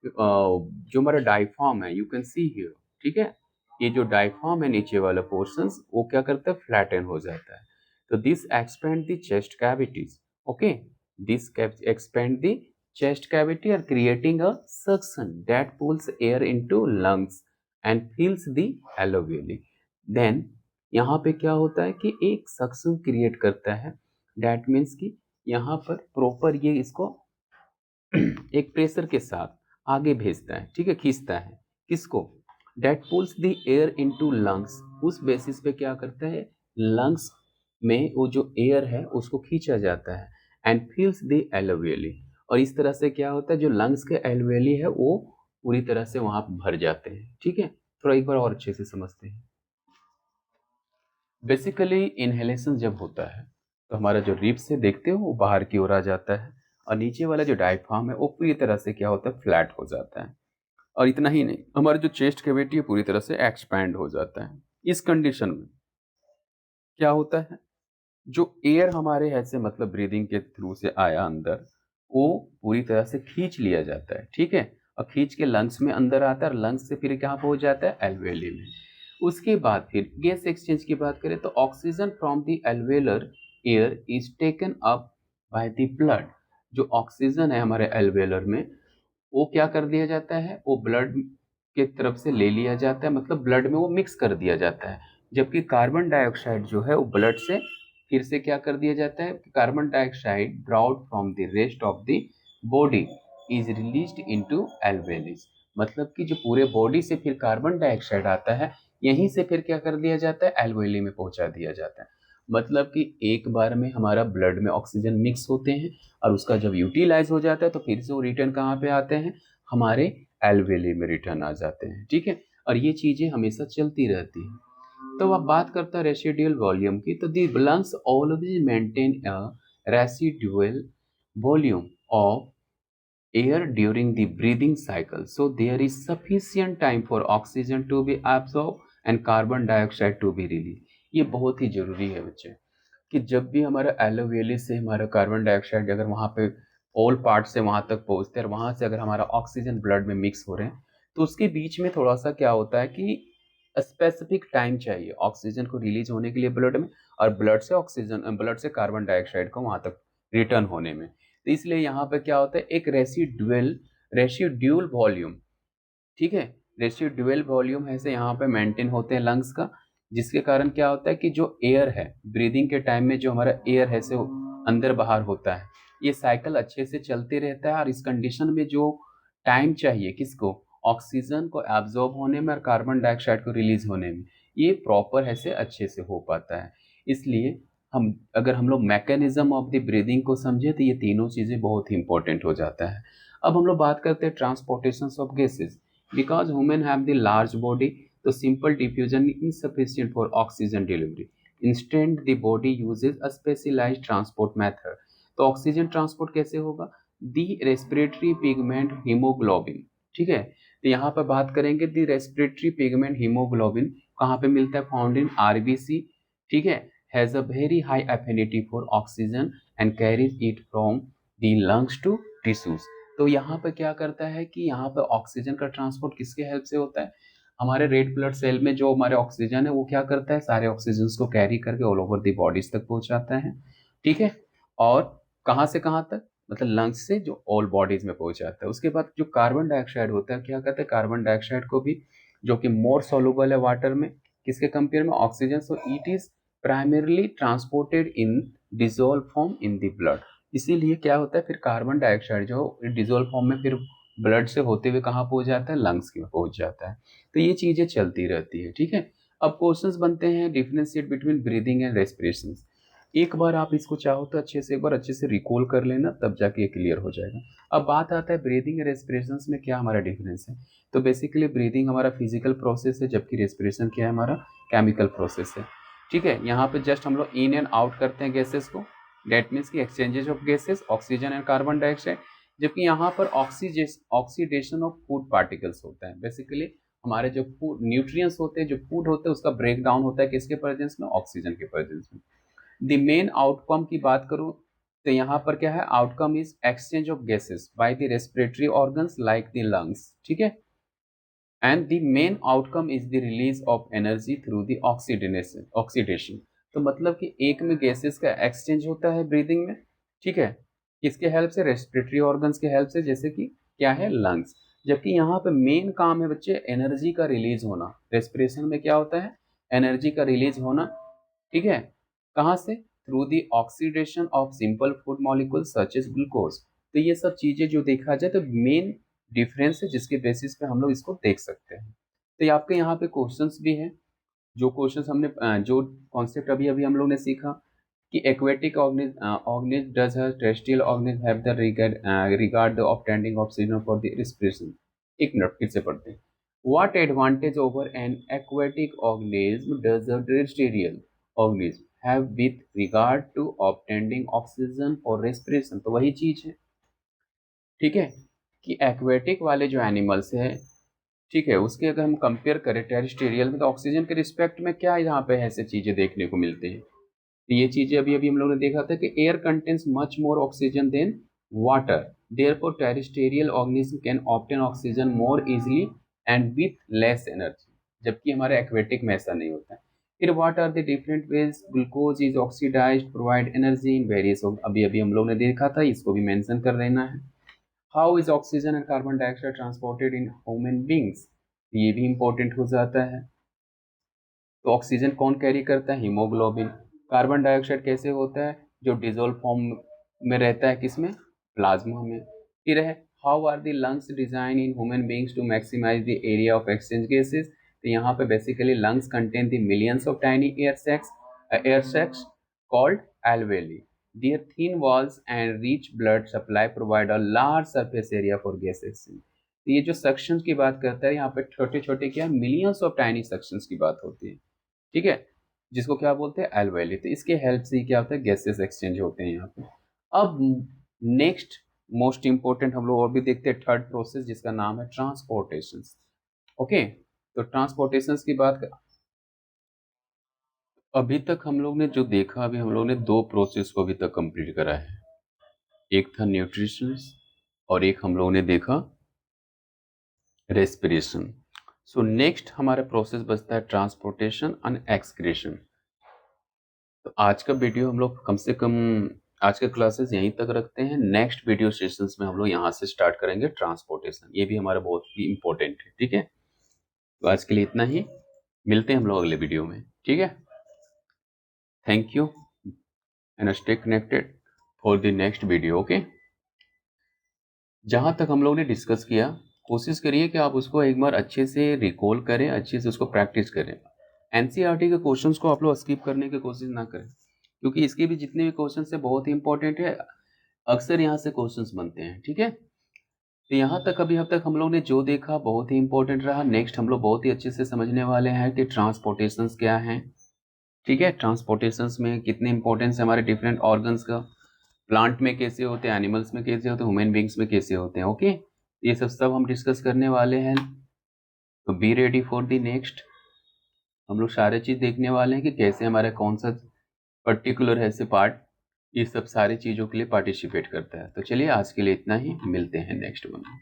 जो हमारा डायफ्राम है यू कैन सी हियर, ठीक है, ये जो डायफ्राम है नीचे वाला पोर्शंस वो क्या करता है, फ्लैटन हो जाता है। तो this expand the chest cavities, okay, this expand the chest cavity और creating a suction that pulls air into lungs and fills the alveoli. Then यहाँ पे क्या होता है कि एक सक्शन क्रिएट करता है, दैट मीन्स कि यहाँ पर प्रॉपर ये इसको एक प्रेशर के साथ आगे भेजता है, ठीक है, खींचता है किसको, that pulls the air into lungs. उस बेसिस पे क्या करता है, लंग्स में वो जो एयर है उसको खींचा जाता है एंड फिल्स द एलोवेली। और इस तरह से क्या होता है जो लंग्स के एलोवेली है वो पूरी तरह से वहां भर जाते हैं, ठीक है। थोड़ा एक बार और अच्छे से समझते हैं। बेसिकली इनहेलेशन जब होता है तो हमारा जो रिब्स से देखते हो वो बाहर की ओर आ जाता है और नीचे वाला जो डायफ्राम है वो पूरी तरह से क्या होता है, फ्लैट हो जाता है। और इतना ही नहीं, हमारा जो चेस्ट कैविटी है पूरी तरह से एक्सपैंड हो जाता है। इस कंडीशन में क्या होता है, जो एयर हमारे ऐसे मतलब ब्रीदिंग के थ्रू से आया अंदर, वो पूरी तरह से खींच लिया जाता है, ठीक है। और खींच के लंग्स में अंदर आता है, और लंग्स से फिर कहाँ पहुंच जाता है, एल्वेली में। उसके बाद फिर गैस एक्सचेंज की बात करें तो oxygen from the alveolar air is taken up by the blood. जो ऑक्सीजन है हमारे एल्वेलर में, वो क्या कर दिया जाता है, वो ब्लड के तरफ से ले लिया जाता है, मतलब ब्लड में वो मिक्स कर दिया जाता है। जबकि कार्बन डाइऑक्साइड जो है वो ब्लड से फिर से क्या कर दिया जाता है, carbon dioxide brought from the rest of the body is released into alveoli. मतलब कि जो पूरे बॉडी से फिर कार्बन डाइऑक्साइड आता है, यहीं से फिर क्या कर दिया जाता है, एल्वेली में पहुंचा दिया जाता है। मतलब कि एक बार में हमारा ब्लड में ऑक्सीजन मिक्स होते हैं, और उसका जब यूटिलाइज हो जाता है तो फिर से वो रिटर्न कहाँ पे आते हैं, हमारे एल्वेली में रिटर्न आ जाते हैं, ठीक है। और ये चीजें हमेशा चलती रहती हैं। तो अब बात करता है रेसिडुअल वॉल्यूम की, तो दी lungs always maintain a residual volume of air during the breathing cycle. So there is sufficient time for oxygen to be absorbed and carbon dioxide to be released. ये बहुत ही जरूरी है बच्चे, कि जब भी हमारा एलोवेली से हमारा कार्बन डाइऑक्साइड अगर वहाँ पे ऑल पार्ट से वहाँ तक पहुँचते हैं, और वहाँ से अगर हमारा ऑक्सीजन ब्लड में मिक्स हो रहे हैं, तो उसके बीच में थोड़ा सा क्या होता है कि स्पेसिफिक टाइम चाहिए ऑक्सीजन को रिलीज होने के लिए ब्लड में, और ब्लड से ऑक्सीजन, ब्लड से कार्बन डाइऑक्साइड को वहाँ तक रिटर्न होने में। तो इसलिए यहाँ पे क्या होता है, एक रेसिड्यूल वॉल्यूम, ठीक है, रेसिड्यूल वॉल्यूम ऐसे यहाँ पे मेंटेन होते हैं लंग्स का, जिसके कारण क्या होता है कि जो एयर है ब्रीदिंग के टाइम में, जो हमारा एयर है से अंदर बाहर होता है, ये साइकिल अच्छे से चलते रहता है। और इस कंडीशन में जो टाइम चाहिए किसको, ऑक्सीजन को एब्जॉर्ब होने में और कार्बन डाइऑक्साइड को रिलीज होने में, ये प्रॉपर ऐसे अच्छे से हो पाता है। इसलिए हम लोग मैकेनिज्म ऑफ द ब्रीदिंग को समझे तो ये तीनों चीज़ें बहुत ही इंपॉर्टेंट हो जाता है। अब हम लोग बात करते हैं transportation of gases. Because women have the large body, the simple diffusion is insufficient for oxygen delivery. Instead, the body uses a specialized transport method. तो ऑक्सीजन ट्रांसपोर्ट कैसे होगा, दी रेस्पिरेटरी पिगमेंट हीमोग्लोबिन, ठीक है। तो यहाँ पर बात करेंगे दी रेस्पिरेटरी पिगमेंट हीमोग्लोबिन कहाँ पे मिलता है, फाउंड इन आरबीसी, ठीक है। Has a very high affinity for oxygen and carries it from the lungs to tissues. तो यहाँ पे क्या करता है कि यहाँ पे ऑक्सीजन का ट्रांसपोर्ट किसके हेल्प से होता है, हमारे रेड ब्लड सेल में जो हमारे ऑक्सीजन है वो क्या करता है, सारे ऑक्सीजन को कैरी करके ऑल ओवर द बॉडीज तक पहुंचाता है, ठीक है। और कहाँ से कहाँ तक, मतलब लंग्स से जो ऑल बॉडीज में पहुंचाता है। उसके बाद जो कार्बन डाइऑक्साइड होता है, क्या कहते हैं, कार्बन डाइऑक्साइड को भी, जो कि मोर सोलुबल है वाटर में किसके कंपेयर में, oxygen, so it is primarily transported in dissolve form in the blood. इसीलिए क्या होता है, फिर कार्बन डाइऑक्साइड जो डिजोल्व फॉर्म में फिर ब्लड से होते हुए कहाँ पहुंच जाता है, लंग्स में पहुंच जाता है। तो ये चीजें चलती रहती है, ठीक है। अब क्वेश्चंस बनते हैं, differentiate between breathing and respiration. एक बार आप इसको चाहो तो अच्छे से एक बार अच्छे से रिकॉल कर लेना, तब जाके ये क्लियर हो जाएगा। अब बात आता है ब्रीदिंग एंड रेस्पिरेशन में क्या हमारा डिफरेंस है। तो बेसिकली ब्रीदिंग हमारा फिजिकल प्रोसेस है, जबकि रेस्पिरेशन क्या है, हमारा केमिकल प्रोसेस है, ठीक है। यहाँ पे जस्ट हम लोग इन एंड आउट करते हैं गैसेस को, डेट मीन्स की exchanges of gases oxygen and carbon dioxide. जबकि यहाँ पर ऑक्सीडेशन ऑफ फूड पार्टिकल्स होता है। बेसिकली हमारे जो फूड न्यूट्रिएंट्स होते हैं, जो फूड होते हैं, उसका ब्रेक डाउन होता है किसके प्रेजेंस में, ऑक्सीजन के प्रेजेंस में। द मेन आउटकम की बात करूं तो यहाँ पर क्या है, outcome is exchange of gases by the respiratory organs like the lungs, ठीक है। And the main outcome is the release of energy through the oxidation. तो मतलब कि एक में गैसेस का एक्सचेंज होता है ब्रीदिंग में, ठीक है, किसके हेल्प से, रेस्पिरेटरी ऑर्गन्स के हेल्प से, जैसे कि क्या है, लंग्स। जबकि यहाँ पे मेन काम है बच्चे एनर्जी का रिलीज होना। रेस्पिरेशन में क्या होता है, एनर्जी का रिलीज होना, ठीक है, कहाँ से, through the oxidation of simple food molecule such as glucose. तो ये सब चीजें जो देखा जाए तो मेन डिफरेंस है, जिसके बेसिस पे हम लोग इसको देख सकते हैं। तो ये आपके यहाँ पे क्वेश्चंस भी हैं, जो क्वेश्चंस हमने जो कॉन्सेप्ट अभी अभी हम लोग ने सीखा कि aquatic organism does her terrestrial organism have the regard the obtaining oxygen for the respiration. एक मिनट फिर से पढ़ते हैं। What advantage over an aquatic organism does a terrestrial organism have with regard to obtaining oxygen for respiration. तो वही चीज है, ठीक है, कि एक्वेटिक वाले जो एनिमल्स हैं, ठीक है, उसके अगर हम कंपेयर करें टेरेस्टेरियल में, तो ऑक्सीजन के रिस्पेक्ट में क्या यहाँ पे ऐसे चीजें देखने को मिलती हैं। तो ये चीजें अभी अभी हम लोगों ने देखा था कि air contains much more oxygen than water, therefore terrestrial organism can obtain oxygen more easily and with less energy, जबकि हमारे एक्वेटिक में ऐसा नहीं होता है। फिर what are the different ways glucose is oxidized provide energy in various, अभी अभी हम लोग ने देखा था, इसको भी मेंशन कर देना है। How is oxygen and carbon dioxide transported in human beings, ये भी इंपॉर्टेंट हो जाता है। तो ऑक्सीजन कौन कैरी करता है, हीमोग्लोबिन। कार्बन डाइऑक्साइड कैसे होता है, जो डिजोल्व फॉर्म में रहता है, किसमें, प्लाज्मा में। फिर है how are the lungs design in human beings to maximize the area of exchange gases, तो यहाँ पे basically lungs contain the millions of tiny air sacs called alveoli. Their thin walls and rich blood supply provide a large surface area for gas exchange. तो ये जो सक्शन की बात करता है यहाँ पे छोटे छोटे क्या मिलियंस ऑफ टाइनी सक्शंस की बात होती है, ठीक है, जिसको क्या बोलते हैं, एल्वेली। तो इसके हेल्प से ही क्या होता है, गैसेस एक्सचेंज होते हैं यहाँ पे। अब नेक्स्ट मोस्ट इंपॉर्टेंट हम लोग और भी देखते हैं, थर्ड प्रोसेस जिसका नाम है ट्रांसपोर्टेशन। ओके, तो ट्रांसपोर्टेशन की बात अभी तक हम लोग ने जो देखा, अभी हम लोग ने दो प्रोसेस को अभी तक कंप्लीट करा है, एक था न्यूट्रिशन और एक हम लोगों ने देखा रेस्पिरेशन। सो नेक्स्ट हमारा प्रोसेस बचता है ट्रांसपोर्टेशन एंड एक्सक्रीशन। तो आज का वीडियो हम लोग कम से कम आज के क्लासेस यहीं तक रखते हैं। नेक्स्ट वीडियो सेशंस में हम लोग यहाँ से स्टार्ट करेंगे ट्रांसपोर्टेशन, ये भी हमारा बहुत ही इंपॉर्टेंट है, ठीक है। तो आज के लिए इतना ही, मिलते हैं हम लोग अगले वीडियो में, ठीक है। Thank you and stay connected for the next video, okay. जहाँ तक हम लोग ने डिस्कस किया, कोशिश करिए कि आप उसको एक बार अच्छे से रिकॉल करें, अच्छे से उसको प्रैक्टिस करें। एनसीईआरटी के क्वेश्चंस को आप लोग स्किप करने की कोशिश ना करें, क्योंकि इसके भी जितने भी क्वेश्चंस है बहुत ही इंपॉर्टेंट है, अक्सर यहाँ से क्वेश्चंस बनते हैं, ठीक है। तो यहाँ तक अभी अब तक हम लोग ने जो देखा बहुत ही इंपॉर्टेंट रहा। नेक्स्ट हम लोग बहुत ही अच्छे से समझने वाले हैं कि ट्रांसपोर्टेशंस क्या हैं, ठीक है। ट्रांसपोर्टेशंस में कितने इंपॉर्टेंस है हमारे डिफरेंट ऑर्गन्स का, प्लांट में कैसे होते हैं, एनिमल्स में कैसे होते हैं, ह्यूमन बींग्स में कैसे होते हैं, ओके। ये सब हम डिस्कस करने वाले हैं। तो be ready for the next. हम लोग सारे चीज देखने वाले हैं कि कैसे हमारा कौन सा पर्टिकुलर ऐसे पार्ट ये सब सारी चीजों के लिए पार्टिसिपेट करता है। तो चलिए आज के लिए इतना ही, मिलते हैं नेक्स्ट वन में।